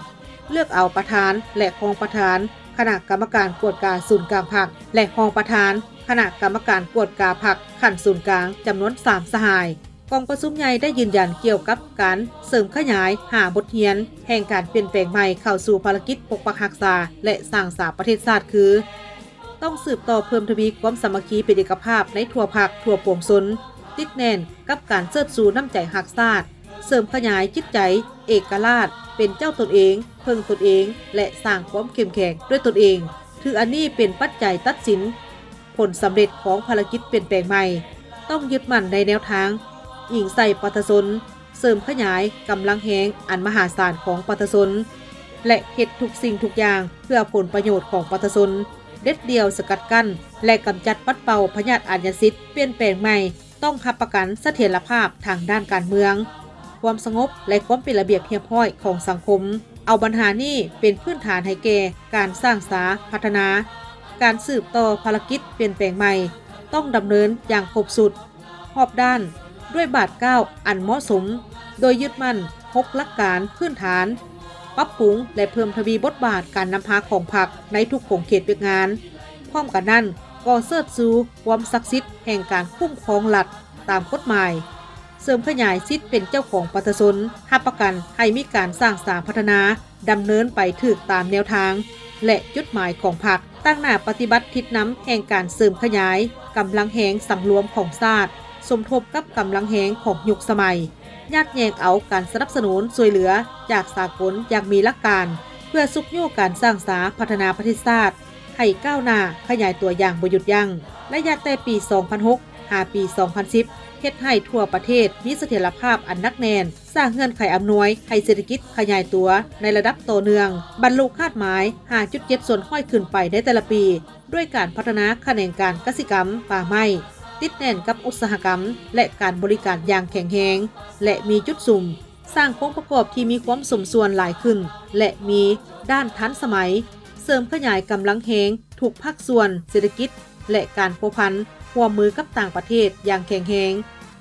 เลือกเอาประธานและรองประธานคณะกรรมการกวดกาศูนย์กลางพรรคและรองประธานคณะกรรมการกวดกาพรรคขั้นศูนย์กลางจำนวน3สหายกองประชุมใหญ่ได้ยืนยันเกี่ยวกับการเสริมขยาย5บทเรียนแห่งการเปลี่ยนแปลงใหม่เข้าสู่ภารกิจปกปักรักษาและสร้างสรรค์ประเทศชาติคือต้องสืบต่อเพิ่มทวีความสามัคคีเป็นเอกภาพในทั่วภาคทั่วปวงชนติดแน่นกับการเชิดชูน้ำใจรักชาติเสริมขยายจิตใจเอกราชเป็นเจ้าตนเองเพิ่งตนเองและสร้างความเข้มแข็งด้วยตนเองถืออันนี้เป็นปัจจัยตัดสินผลสำเร็จของภารกิจเปลี่ยนแปลงใหม่ต้องยึดมั่นในแนวทางอิงใส่ประชาชนเสริมขยายกำลังแหงอันมหาศาลของประชาชนและเฮ็ดทุกสิ่งทุกอย่างเพื่อผลประโยชน์ของประชาชนเด็ดเดียวสกัดกั้นและกำจัดปัดเป่าพยาธิอาชญาสิทธิ์เปลี่ยนแปลงใหม่ต้องรับประกันเสถียรภาพทางด้านการเมืองความสงบและความเป็นระเบียบเรียบร้อยของสังคมเอาปัญหานี้เป็นพื้นฐานให้แก่การสร้างสรรค์พัฒนาการสืบต่อภารกิจเปลี่ยนแปลงใหม่ต้องดำเนินอย่างครบสุดรอบด้านด้วยบาทเก้าอันเหมาะสมโดยยึดมั่น6หลักการพื้นฐานปรับปรุงและเพิ่มทวีบทบาทการนำพาของพรรคในทุกโครงเขตเวียกงานพร้อมกันนั้นก็เสิร์ชสู่ความศักดิ์สิทธิ์แห่งการคุ้มครองหลักตามกฎหมายเสริมขยายสิทธิ์เป็นเจ้าของประชาชนรับประกันให้มีการสร้างสรรค์พัฒนาดำเนินไปถูกตามแนวทางและจุดหมายของพรรคตั้งหน้าปฏิบัติทิศนำแห่งการเสริมขยายกำลังแหงสังรวมของชาติสมทบกับกำลังแหงของยุคสมัยญาติแยงเอาการสนับสนุนช่วยเหลือจากสากลอย่างมีหลักการเพื่อสุขโยการสร้างสรรค์พัฒนาประเทศชาติให้ก้าวหน้าขยายตัวอย่างบ่หยุดยั้งและอยากแต่ปี 2006 หาปี 2010 เฮ็ดให้ทั่วประเทศมีเสถียรภาพอันนักแน่นสร้างเงื่อนไขอำนวยให้เศรษฐกิจขยายตัวในระดับต่อเนื่องบรรลุคาดหมาย 5.7 ส่วนค่อยขึ้นไปในแต่ละปีด้วยการพัฒนาแขนงการกสิกรรมป่าไม้ติดแน่นกับอุตสาหกรรมและการบริการอย่างแข็งแรงและมีจุดสุ่มสร้างองค์ประกอบที่มีความสมส่วนหลายขึ้นและมีด้านทันสมัยเสริมขยายกำลังแหงทุกภาคส่วนเศรษฐกิจและการพัวพันร่วมมือกับต่างประเทศอย่างแข็งแรง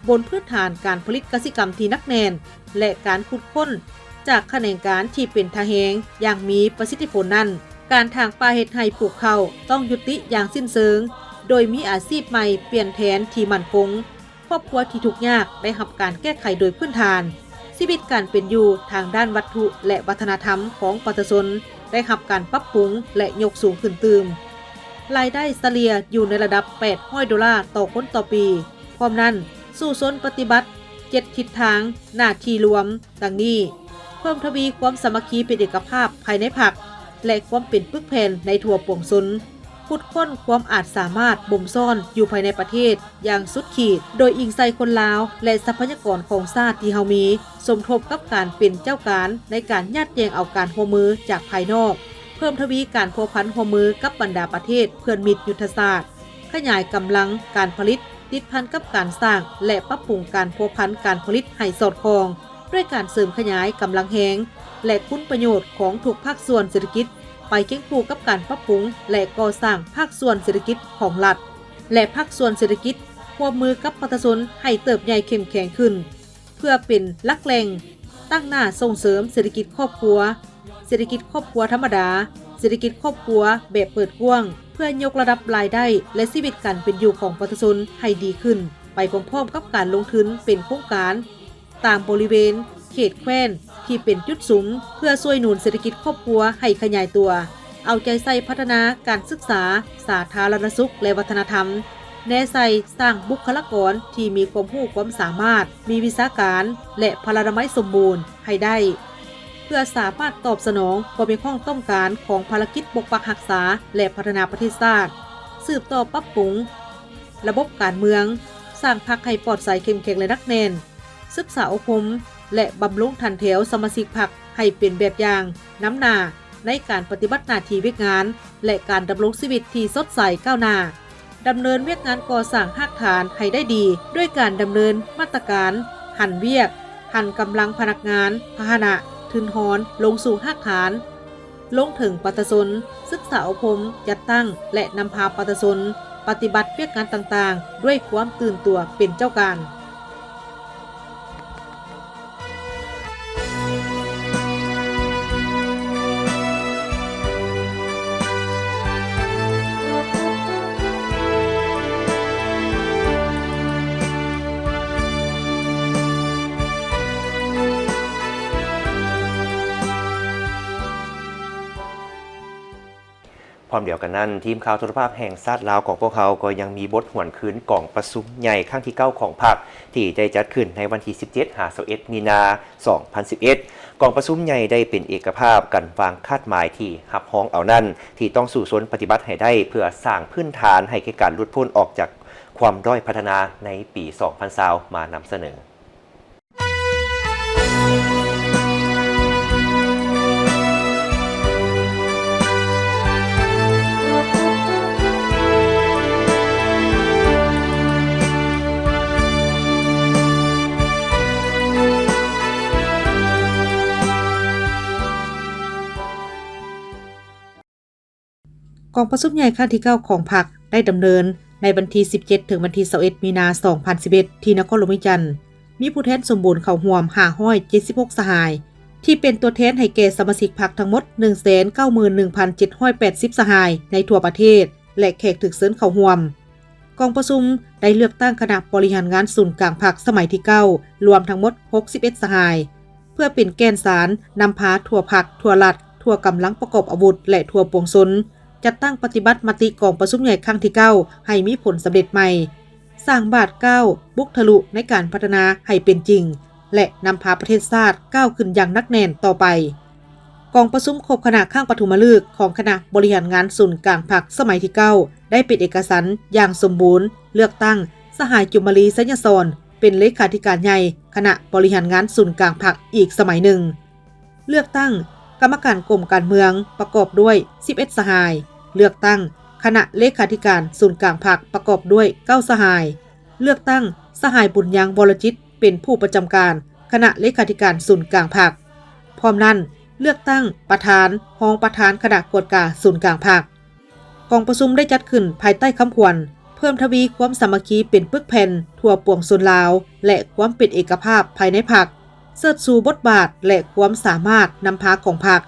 บนพื้นฐานการผลิตกสิกรรมที่นักแน่นและการขุดค้นจากแขนงการที่เป็นทะแหงอย่างมีประสิทธิผลนั้นการทางป่าเฮ็ดให้ปลูกข้าวต้องยุติอย่างสิ้นเชิงโดยมีอาชีพใหม่เปลี่ยนแทนที่มั่นคงครอบครัวที่ทุกข์ยากได้รับการแก้ไขโดยพื้นฐาน ชีวิตการเป็นอยู่ทางด้านวัตถุและวัฒนธรรมของประชาชนได้รับการปรับปรุงและยกสูงขึ้นตื่มรายได้เฉลี่ยอยู่ในระดับ$800ต่อคนต่อปีพร้อมนั้นสู่สนปฏิบัติ7ทิศทางหน้าที่รวมดังนี้เพิ่มทวีความสามัคคีเป็นเอกภาพภายในพรรคและความเป็นปึกแผ่นในทั่วปวงชนขุดค้นความอาจสามารถบ่มซ่อนอยู่ภายในประเทศอย่างสุดขีดโดยอิงใส่คนลาวและทรัพยากรของชาติที่เฮามีสมทบกับการเป็นเจ้าการในการยัดแยงเอาการร่วมมือจากภายนอกเพิ่มทวีการพัวพันร่วมมือกับบรรดาประเทศเพื่อนมิตรยุทธศาสตร์ขยายกำลังการผลิตติดพันกับการสร้างและปรับปรุงการพัวพันการผลิตให้สอดคล้องด้วยการเสริมขยายกำลังแหงและคุณประโยชน์ของทุกภาคส่วนเศรษฐกิจไปเคียงคู่กับการปรับปรุงและก่อสร้างภาคส่วนเศรษฐกิจของรัฐและภาคส่วนเศรษฐกิจร่วมมือกับประชาชนให้เติบใหญ่เข้มแข็งขึ้นเพื่อเป็นหลักแหล่งตั้งหน้าส่งเสริมเศรษฐกิจครอบครัวเศรษฐกิจครอบครัวธรรมดาเศรษฐกิจครอบครัวแบบเปิดกว้างเพื่อยกระดับรายได้และชีวิตการเป็นอยู่ของประชาชนให้ดีขึ้นไปพร้อมๆกับการลงทุนเป็นโครงการตามบริเวณเขตแคว้นที่เป็นจุดสูงเพื่อช่วยหนุนเศรษฐกิจครอบครัวให้ขยายตัวเอาใจใส่พัฒนาการศึกษาสาธารณสุขและวัฒนธรรมแน่ใส่สร้างบุคลากรที่มีความรู้ความสามารถมีวิชาการและพลานามัยสมบูรณ์ให้ได้เพื่อสามารถตอบสนองความมีความต้องการของภารกิจปกปักรักษาและพัฒนาประเทศชาติสืบต่อปรับปรุงระบบการเมืองสร้างพรรคให้ปลอดภัยเข้มแข็งและนักแน่นศึกษาอบรมและบำรุงทันแถวสมาชิกพรรคให้เป็นแบบอย่างน้ำหน้าในการปฏิบัติหน้าที่เวียกงานและการดำรงชีวิตที่สดใสก้าวหน้าดำเนินเวียกงานก่อสร้างรากฐานให้ได้ดีด้วยการดำเนินมาตรการหั่นเวียกหั่นกำลังพนักงานพาหนะทุนหอนลงสู่รากฐานลงถึงประชาชนศึกษาอบรมจัดตั้งและนำพาประชาชนปฏิบัติเวียกงานต่างๆด้วยความตื่นตัวเป็นเจ้าการ
พร้อมเดียวกันนั้นทีมข่าวโทรภาพแห่งชาติลาวของพวกเขาก็ยังมีบทหวนคืนกล่องประชุมใหญ่ครั้งที่ 9 ของพรรคที่ได้จัดขึ้นในวันที่ 17-21 มีนา 2011 กล่องประชุมใหญ่ได้เป็นเอกภาพกันวางคาดหมายที่หับห้องเอานั่นที่ต้องสู่สนปฏิบัติให้ได้เพื่อสร้างพื้นฐานให้แก่การหลุดพ้นออกจากความด้อยพัฒนาในปี 2020 มานำเสนอ
กองประชุมใหญ่ครั้งที่ 9 ของพรรคได้ดำเนินในวันที่ 17 ถึงวันที่ 21 มีนา 2011 ที่นครหลวงวิจันทร์มีผู้แทนสมบูรณ์เข้าร่วม576 สหายที่เป็นตัวแทนให้แก่สมาชิกพรรคทั้งหมด 191,780 สหายในทั่วประเทศและแขกถึกเชิญเข้าร่วมกองประชุมได้เลือกตั้งคณะบริหารงานศูนย์กลางพรรคสมัยที่ 9 รวมทั้งหมด 61 สหายเพื่อเป็นแกนสารนำพาทั่วพรรคทั่วรัฐทั่วกำลังประกอบอาวุธและทั่วปวงชนจัดตั้งปฏิบัติมติกองประชุมใหญ่ครั้งที่ 9 ให้มีผลสำเร็จใหม่สร้างบาท9บุกทะลุในการพัฒนาให้เป็นจริงและนำพาประเทศชาติก้าวขึ้นอย่างนักแน่นต่อไปกองประชุมครบคณะข้างปฐมฤกษ์ของคณะบริหารงานศูนย์กลางพรรคสมัยที่ 9 ได้เป็นเอกสารอย่างสมบูรณ์เลือกตั้งสหายจุมลีสัญญสรเป็นเลขาธิการใหญ่คณะบริหารงานศูนย์กลางพรรคอีกสมัยหนึ่งเลือกตั้งกรรมการกรมการเมืองประกอบด้วย11 สหายเลือกตั้งคณะเลขาธิการศูนย์กลางพรรคประกอบด้วย9 สหายเลือกตั้งสหายบุญยังวรจิตเป็นผู้ประจำการคณะเลขาธิการศูนย์กลางพรรคพร้อมนั้นเลือกตั้งประธานรองประธานคณะกรรมการศูนย์กลางพรรคกองประชุมได้จัดขึ้นภายใต้คำขวัญเพิ่มทวีความสามัคคีเป็นปึกแผ่นทั่วปวงชนลาวและความเป็นเอกภาพภายในพรรคเสิร์ชสู่บทบาทและความสามารถนำพาของพรรค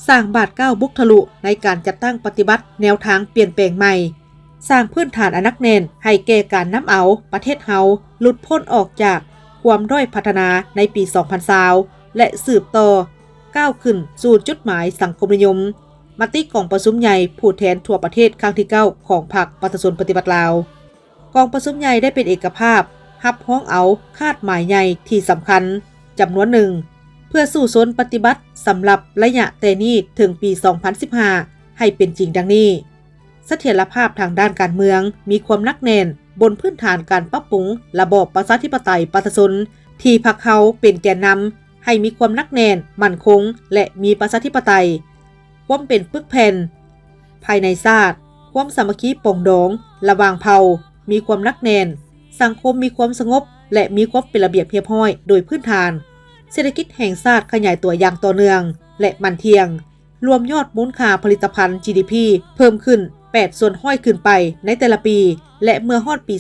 สร้างบาท9บุกทะลุในการจัดตั้งปฏิบัติแนวทางเปลี่ยนแปลงใหม่สร้างพื้นฐานอันนักแน่นให้แก่การนำเอาประเทศเฮาหลุดพ้นออกจาก ความด้อยพัฒนาในปี 2020 และสืบต่อก้าวขึ้นสู่จุดหมายสังคมนิยมมติกองประชุมใหญ่ผู้แทนทั่วประเทศครั้งที่ 9 ของพรรคประชาชนปฏิวัติลาวกองประชุมใหญ่ได้เป็นเอกภาพรับพ้องเอาคาดหมายใหญ่ที่สำคัญจำนวนหนึ่งเพื่อสู่สนปฏิบัติสำหรับระยะแต่นี้ถึงปี 2015 ให้เป็นจริงดังนี้เสถียรภาพทางด้านการเมืองมีความหนักแน่นบนพื้นฐานการปรับปรุงระบอบประชาธิปไตยประชาชนที่พรรคเขาเป็นแกนนำให้มีความหนักแน่นมั่นคงและมีประชาธิปไตยความเป็นปึกแผ่นภายในชาติความสามัคคีปรองดองระหว่างเผ่ามีความหนักแน่นสังคมมีความสงบและมีความเป็นระเบียบเรียบร้อยโดยพื้นฐานเศรษฐกิจแห่งชาติขยายตัวอย่างต่อเนื่องและมั่นเทียงรวมยอดมูลค่าผลิตภัณฑ์ GDP เพิ่มขึ้น8 ส่วนห้อยขึ้นไปในแต่ละปีและเมื่อฮอดปี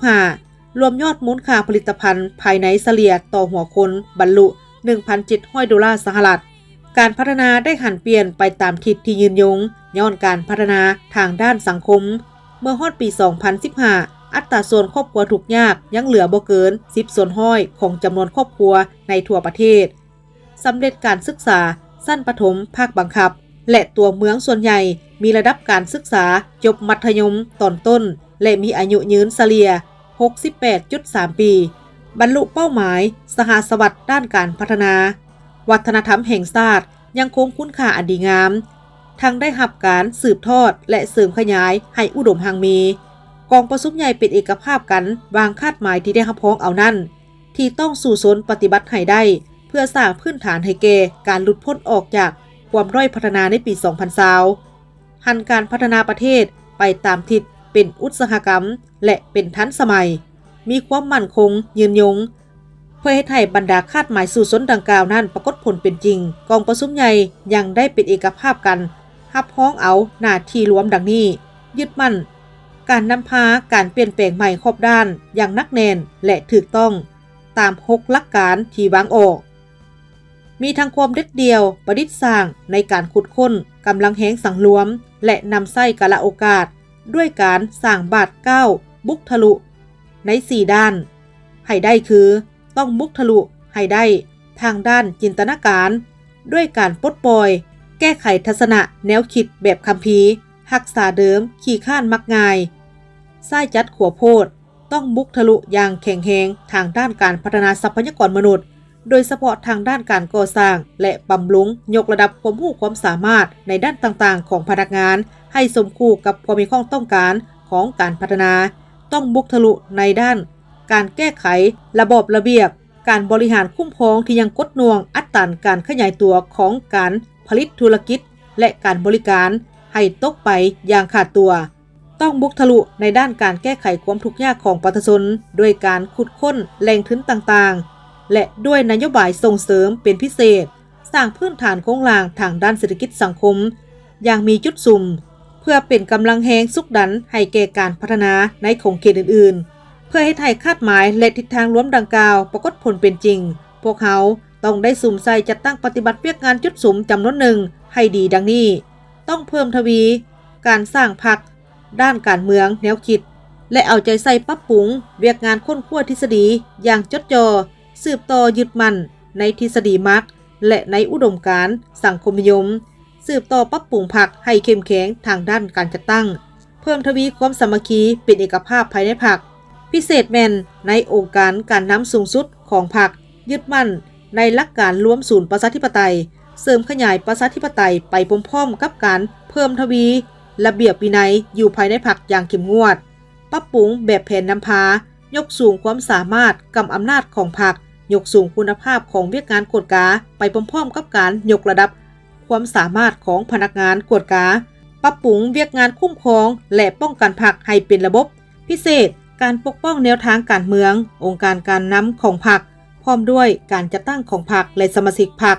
2015 รวมยอดมูลค่าผลิตภัณฑ์ภายในเฉลี่ยต่อหัวคนบรรลุ 1,700 ดอลลาร์สหรัฐการพัฒนาได้หันเปลี่ยนไปตามทิศที่ยืนยงย้อนการพัฒนาทางด้านสังคมเมื่อฮอดปี 2015 อัตราส่วนครอบครัวทุกข์ยากยังเหลือบ่เกิน 10 ส่วนห้อยของจำนวนครอบครัวในทั่วประเทศสำเร็จการศึกษาสั้นประถมภาคบังคับและตัวเมืองส่วนใหญ่มีระดับการศึกษาจบมัธยมตอนต้นและมีอายุยืนเฉลี่ย 68.3 ปีบรรลุเป้าหมายสหสวัสดิ์ด้านการพัฒนาวัฒนธรรมแห่งชาติยังคงคุณค่าอันดีงามทั้งได้รับการสืบทอดและเสริมขยายให้อุดมหังมีกองประชุมใหญ่เป็นเอกภาพกันวางคาดหมายที่ได้รับพ้องเอานั่นที่ต้องสู่สนปฏิบัติให้ได้เพื่อสร้างพื้นฐานให้แก่การหลุดพ้นออกจากความด้อยพัฒนาในปี 2020 หันการพัฒนาประเทศไปตามทิศเป็นอุตสาหกรรมและเป็นทันสมัยมีความมั่นคงยืนยงเพื่อให้ไทยบรรดาคาดหมายสู่สนดังกล่าวนั้นปรากฏผลเป็นจริงกองประชุมใหญ่ยังได้เป็นเอกภาพกันรับพ้องเอาหน้าที่รวมดังนี้ยึดมั่นการนำพาการเปลี่ยนแปลงใหม่ครอบด้านอย่างนักแน่นและถูกต้องตาม6หลักการที่วางออกมีทั้งความเด็ดเดียวประดิษฐ์สร้างในการขุดค้นกำลังแหงสังรวมและนำไส้กาละโอกาสด้วยการสร้างบาทเก้าบุกทะลุใน4ด้านให้ได้คือต้องบุกทะลุให้ได้ทางด้านจินตนาการด้วยการปลดปล่อยแก้ไขทัศนะแนวคิดแบบคัมภีร์รักษาเดิมขี้ข้านมักง่ายไส้จัดขัวโพดต้องบุกทะลุอย่างแข็งแรงทางด้านการพัฒนาทรัพยากรมนุษย์โดยเฉพาะทางด้านการก่อสร้างและบำรุงยกระดับความรู้ความสามารถในด้านต่างๆของพนักงานให้สมคู่กับความมีความต้องการของการพัฒนาต้องบุกทะลุในด้านการแก้ไขระบบระเบียบการบริหารคุ้มครองที่ยังกดน่วงอัตราการขยายตัวของการผลิตธุรกิจและการบริการให้ตกไปอย่างขาดตัวต้องบุกทะลุในด้านการแก้ไขความทุกข์ยากของประชาชนด้วยการขุดค้นแหล่งทุนต่างๆและด้วยนโยบายส่งเสริมเป็นพิเศษสร้างพื้นฐานโครงสร้างทางด้านเศรษฐกิจสังคมอย่างมีจุดสุ่มเพื่อเป็นกำลังแรงสุกดันให้แก่การพัฒนาในของเขตอื่นๆเพื่อให้ไทยคาดหมายและทิศทางร่วมดังกล่าวปรากฏผลเป็นจริงพวกเขาต้องได้สุ่มใส่จัดตั้งปฏิบัติเวียกงานจุดสุ่มจำนวนหนึ่งให้ดีดังนี้ต้องเพิ่มทวีการสร้างพรรคด้านการเมืองแนวคิดและเอาใจใส่ปรับปรุงเวียกงานค้นคว้าทฤษฎีอย่างจดจ่อสืบต่อยึดมั่นในทฤษฎีมาร์กและในอุดมการณ์สังคมนิยมสืบต่อปรับปรุงพรรคให้เข้มแข็งทางด้านการจัดตั้งเพิ่มทวีความสามัคคีเป็นเอกภาพภายในพรรคพิเศษแม่นในองค์การการนำสูงสุดของพรรคยึดมั่นในหลักการรวมศูนย์ประชาธิปไตยเสริมขยายประชาธิปไตยไปพร้อมๆกับการเพิ่มทวีระเบียบวินัยอยู่ภายในพรรคอย่างเข้มงวดปรับปรุงแบบแผนนำพายกสูงความสามารถกำอำนาจของพรรคยกสูงคุณภาพของเวียกงานกวดกาไปพร้อมๆกับการยกระดับความสามารถของพนักงานกวดกาปรับปรุงเวียกงานคุ้มครองและป้องกันพรรคให้เป็นระบบพิเศษการปกป้องแนวทางการเมืององค์การการนำของพรรคพร้อมด้วยการจัดตั้งของพรรคและสมาชิกพรรค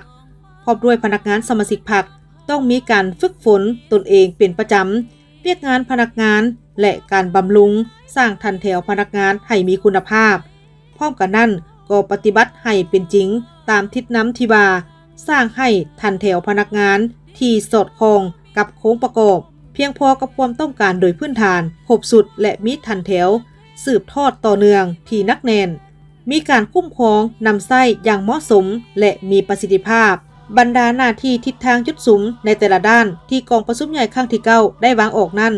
พร้อมด้วยพนักงานสมาชิกพรรคต้องมีการฝึกฝนตนเองเป็นประจำเวียกงานพนักงานและการบำรุงสร้างทันแถวพนักงานให้มีคุณภาพพร้อมกันนั้นก็ปฏิบัติให้เป็นจริงตามทิศน้ำที่ว่าสร้างให้ทันแถวพนักงานที่สอดคล้องกับโครงประกอบเพียงพอกับความต้องการโดยพื้นฐานครบสุดและมีทันแถวสืบทอดต่อเนื่องที่นักแน่น มีการคุ้มครองนำไส้อย่างเหมาะสมและมีประสิทธิภาพบรรดาหน้าที่ทิศทางจุดสุมในแต่ละด้านที่กองประชุมใหญ่ครั้งที่9ได้วางออกนั้น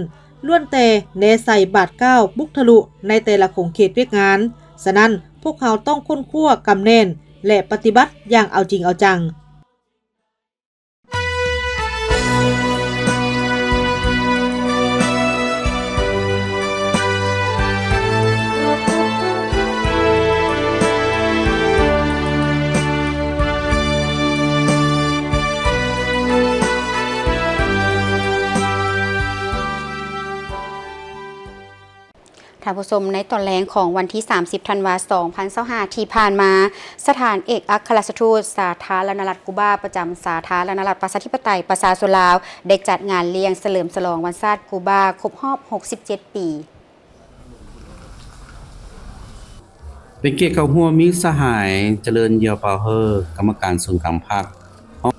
ล้วนแต่แนใส่บาท9บุกทะลุในแต่ละของเขตเวียกงานฉะนั้นพวกเขาต้องค้นคว้ากำแน่นและปฏิบัติอย่างเอาจริงเอาจัง
ท่านผู้ชมในตอนแรกของวันที่ 30 ธันวาคม 2025 ที่ผ่านมาสถานเอกอัครราชทูตสาธารณรัฐกูบาประจำสาธารณรัฐประชาธิปไตยประชาชนลาวได้จัดงานเลี้ยงเฉลิมฉลองวันชาติกูบาครบรอบ 67 ปี
เป็นเกียรติกับหัวมิสหายเจริญเยียวเปาเฮอกรรมการศูนย์กลางพรรคของ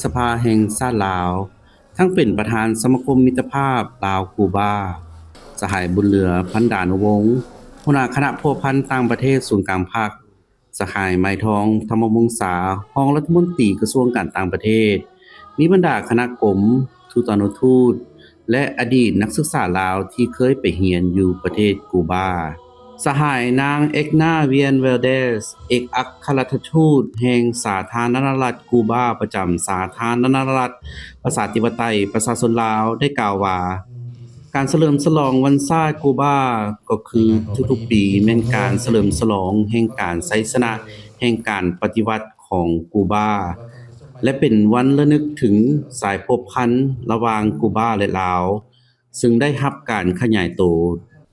สภาแห่งชาติลาวทั้งเป็นประธานสมาคมมิตรภาพลาวกูบาสหายบุญเหลือพันดานุวงศ์หัวหน้าคณะพัวพันต่างประเทศศูนย์กลางพรรคสหายไม้ทองธรรมวงศารองรัฐมนตรีกระทรวงการต่างประเทศมีบรรดาคณะกรมทูตานุทูตและอดีตนักศึกษาลาวที่เคยไปเรียนอยู่ประเทศกูบาสหายนางเอกนาเวียนเวลเดสเอกอัครราชทูตแห่งสาธารณรัฐกูบาประจำสาธารณรัฐประชาธิปไตยประชาชนลาวได้กล่าวว่าการเฉลิมฉลองวันชาติกูบาก็คือทุกๆปีแม่นการเฉลิมฉลองแห่งการไสชนะแห่งการปฏิวัติของกูบาและเป็นวันระลึกถึงสายภพพันธุ์ระหว่างกูบาและลาวซึ่งได้รับการขยายโต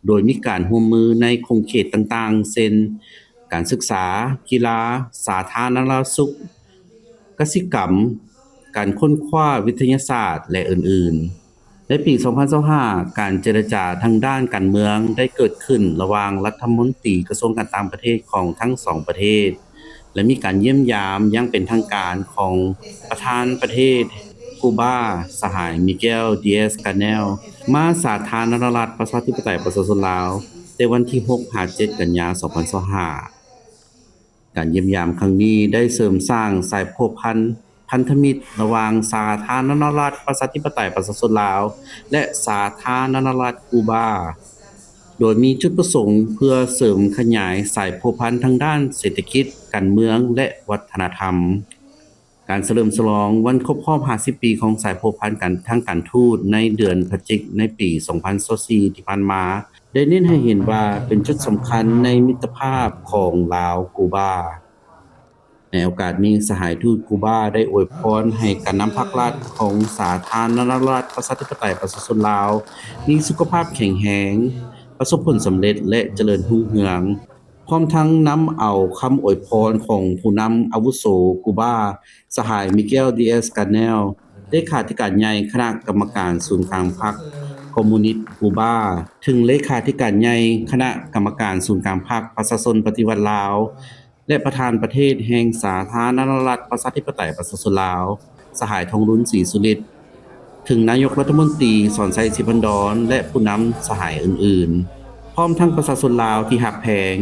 โดยมีการร่วมมือในคงเขตต่างๆเช่นการศึกษากีฬาสาธารณสุขกสิกรรมการค้นคว้าวิทยาศาสตร์และอื่นๆในปี 2025 การเจรจาทางด้านการเมืองได้เกิดขึ้นระหว่างรัฐมนตรีกระทรวงการต่างประเทศของทั้งสองประเทศและมีการเยี่ยมยามอย่างเป็นทางการของประธานประเทศกูบาสหายมิเกลดิเอสกาเนลมาสาธารณรัฐประชาธิปไตยประชาชนลาวในวันที่ 6-7 กันยายน 2025 การเยี่ยมยามครั้งนี้ได้เสริมสร้างสายพัวพันธมิตรระหว่างสาธารณรัฐประชาธิปไตยประชาชนลาวและสาธารณรัฐกูบาโดยมีจุดประสงค์เพื่อเสริมขยายสายพัวพันทางด้านเศรษฐกิจการเมืองและวัฒนธรรมการเฉลิมฉลองวันครบรอบ 50 ปีของสายพัวพันกันทางการทูตในเดือนพฤศจิกายนในปี 2024 ที่ผ่านมาได้เน้นให้เห็นว่าเป็นจุดสำคัญในมิตรภาพของลาวกูบาในโอกาสนี้สหายทูตกูบาได้อวยพรให้การนำภาครัฐของสาธารณรัฐประชาธิปไตยประชาชนลาวมีสุขภาพแข็งแรงประสบผลสำเร็จและเจริญรุ่งเรืองพร้อมทั้งนำเอาคำอวยพรของผู้นำอาวุโสกูบาสหายมิเกลดิเอสกาเนลเลขาธิการใหญ่คณะกรรมการศูนย์กลางพรรคคอมมิวนิสต์กูบาถึงเลขาธิการใหญ่คณะกรรมการศูนย์กลางพรรคประชาชนปฏิวัติลาวและประธานประเทศแห่งสาธารณรัฐประชาธิปไตยประชาชนลาวสหายทองรุ้นศรีสุฤทธิ์ถึงนายกรัฐมนตรีสอนชัยศรีพันดรและผู้นำสหายอื่นๆพร้อมทั้งประชาชนลาวที่หักแพง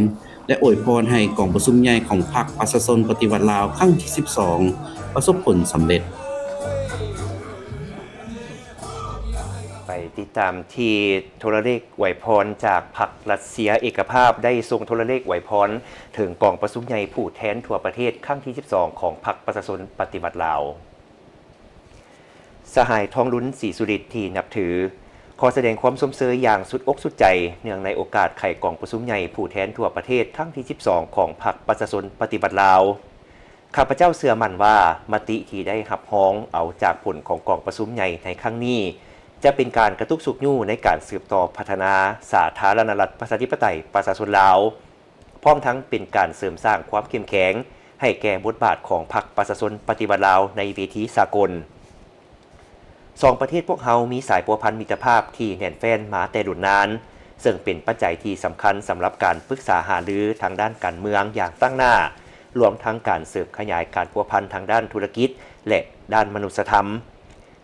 และอวยพรให้กองประชุมใหญ่ของพรรคประชาชนปฏิวัติลาวครั้งที่ 12 ประสบผลสำเร็จ
ไปติดตามที่โทรเลขไหวพรจากพรรครัสเซียเอกภาพได้ส่งโทรเลขไหวพรถึงกองประชุมใหญ่ผู้แทนทั่วประเทศครั้งที่ 12 ของพรรคประชาชนปฏิวัติลาวสหายทองรุ้นศรีสุฤทธิ์ที่นับถือขอแสดงความสมเสยอย่างสุดอกสุดใจเนื่องในโอกาสไขกองประชุมใหญ่ผู้แทนทั่วประเทศครั้งที่ 12 ของพรรคประชาชนปฏิบัติลาวข้าพเจ้าเชื่อมั่นว่ามติที่ได้รับร้องเอาจากผลของกองประชุมใหญ่ในครั้งนี้จะเป็นการกระตุกสุกยู่ในการสืบต่อพัฒนาสาธารณรัฐประชาธิปไตยประชาชนลาวพร้อมทั้งเป็นการเสริมสร้างความเข้มแข็งให้แก่บทบาทของพรรคประชาชนปฏิบัติลาวในเวทีสากลสองประเทศพวกเฮามีสายพัวพันมิตรภาพที่แน่นแฟ้นมาแต่ดุนนานซึ่งเป็นปัจจัยที่สำคัญสำหรับการปรึกษาหารือทางด้านการเมืองอย่างตั้งหน้ารวมทั้งการเสริมขยายการพัวพันทางด้านธุรกิจและด้านมนุษยธรรม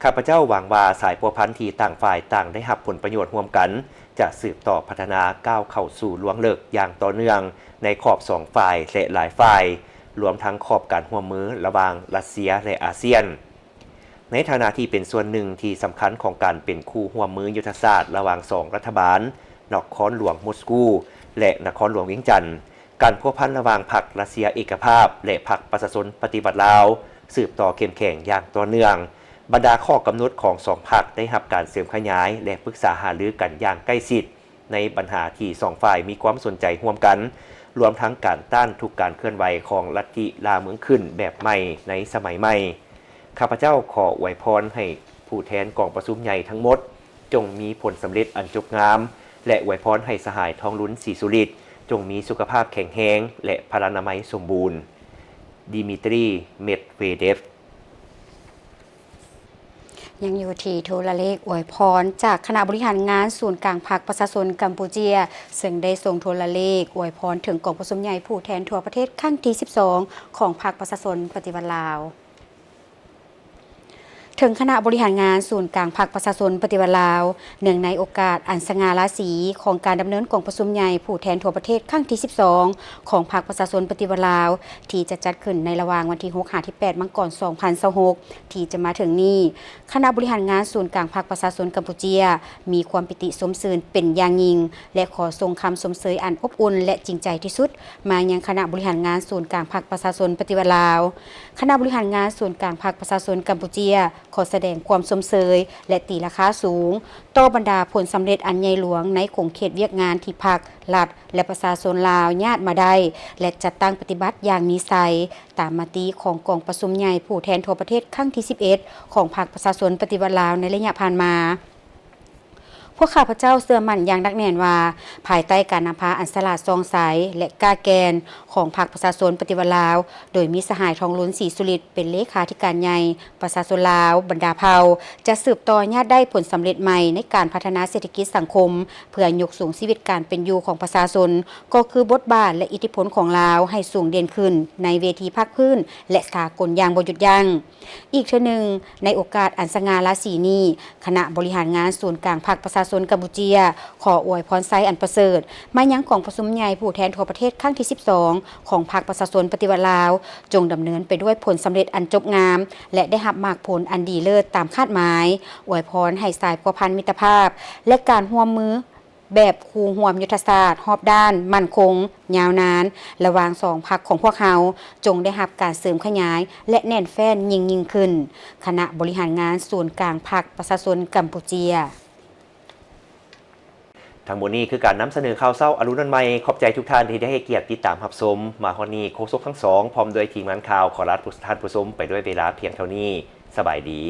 ข้าพเจ้าหวังว่าสายพัวพันที่ต่างฝ่ายต่างได้รับผลประโยชน์ร่วมกัน จะสืบต่อพัฒนาก้าวเข้าสู่ล่วงเลิกอย่างต่อเนื่องในขอบสองฝ่ายและหลายฝ่ายรวมทั้งขอบการร่วมมือระหว่างรัสเซียและอาเซียนในฐานะที่เป็นส่วนหนึ่งที่สำคัญของการเป็นคู่ร่วมมือยุทธศาสตร์ระหว่างสองรัฐบาลนครหลวงมอสโกและนครหลวงเวียงจันทร์การพัวพันระหว่างพรรครัสเซียเอกภาพและพรรคประชาชนปฏิวัติลาวสืบต่อเข้มแข็งอย่างต่อเนื่องบรรดาข้อกำหนดของสองพรรคได้รับการเสริมขยายและปรึกษาหารือกันอย่างใกล้ชิดในปัญหาที่สองฝ่ายมีความสนใจร่วมกันรวมทั้งการต้านทุกการเคลื่อนไหวของลัทธิลาเมืองขึ้นแบบใหม่ในสมัยใหม่ข้าพเจ้าขออวยพรให้ผู้แทนกองประชุมใหญ่ทั้งหมดจงมีผลสำเร็จอันจบงามและอวยพรให้สหายทองลุ้นศรีสุริตจงมีสุขภาพแข็งแรงและพลานามัยสมบูรณ์ดิมิตรีเมดเวเดฟ
ยังอยู่ที่โทรเลขอวยพรจากคณะบริหารงานศูนย์กลางพรรคประชาชนกัมพูเชียซึ่งได้ส่งโทรเลขอวยพรถึงกองประชุมใหญ่ผู้แทนทั่วประเทศครั้งที่ 12 ของพรรคประชาชนปฏิวัติลาวถึงคณะบริหารงานศูนย์กลางพรรคประชาชนปฏิวัติลาวเนื่องในโอกาสอันสง่าราศีของการดำเนินกองประชุมใหญ่ผู้แทนทั่วประเทศครั้งที่ 12 ของพรรคประชาชนปฏิวัติลาวที่จะจัดขึ้นในระหว่างวันที่6-8 มังกร 2026ที่จะมาถึงนี้คณะบริหารงานศูนย์กลางพรรคประชาชนกัมพูเชียมีความปิติสมชื่นเป็นอย่างยิ่งและขอส่งคำสมเสยอันอบอุ่นและจริงใจที่สุดมายังคณะบริหารงานศูนย์กลางพรรคประชาชนปฏิวัติลาวคณะบริหารงานศูนย์กลางพรรคประชาชนกัมพูเชียขอแสดงความสมเสยและตีราคาสูงต่อบรรดาผลสำเร็จอันใหญ่หลวงในขงเขตเวียกงานที่พรรครัฐและประชาชนลาวญาติมาได้และจัดตั้งปฏิบัติอย่างมีไสตามมติของกองประชุมใหญ่ผู้แทนทั่วประเทศครั้งที่ 11 ของพรรคประชาชนปฏิวัติลาวในระยะผ่านมาพวกข้าพเจ้าเชื่อมั่นอย่างนักแน่นว่าภายใต้การนำพาอันสลาดซองใสและกล้าแกนของพรรคประชาชนปฏิวัติลาวโดยมีสหายทองลุ้นศรีสุริตเป็นเลขาธิการใหญ่ประชาชนลาวบรรดาเผ่าจะสืบต่อญาติได้ผลสำเร็จใหม่ในการพัฒนาเศรษฐกิจสังคมเพื่อยกสูงชีวิตการเป็นอยู่ของประชาชนก็คือบทบาทและอิทธิพลของลาวให้สูงเด่นขึ้นในเวทีภาคพื้นและสากลอย่างบ่หยุดยั้งอีกเทื่อหนึ่งในโอกาสอันสง่าราศีนี้คณะบริหารงานศูนย์กลางพรรคประชาชนกัมพูเชียขออวยพรไซอันประเสริฐมายังกองประชุมใหญ่ผู้แทนทั่วประเทศครั้งที่ 12 ของพรรคประชาชนปฏิวัติลาวจงดำเนินไปด้วยผลสำเร็จอันจบงามและได้รับมากผลอันดีเลิศตามคาดหมายอวยพรให้สายพัวพันมิตรภาพและการร่วมมือแบบคู่ร่วมยุทธศาสตร์รอบด้านมั่นคงยาวนานระหว่างสองพรรคของพวกเขาจงได้รับการเสริมขยายและแน่นแฟ้นยิ่งขึ้นคณะบริหารงานศูนย์กลางพรรคประชาชนกัมพูเชีย
ทั้งหมดนี้คือการนำเสนอข่าวเช้าอรุณวันใหม่ขอบใจทุกท่านที่ได้ให้เกียรติติดตามรับชมมาวันนี้โฆษกทั้งสองพร้อมด้วยทีมงานข่าวขอลาท่านผู้ชมไปด้วยเวลาเพียงเท่านี้สบายดี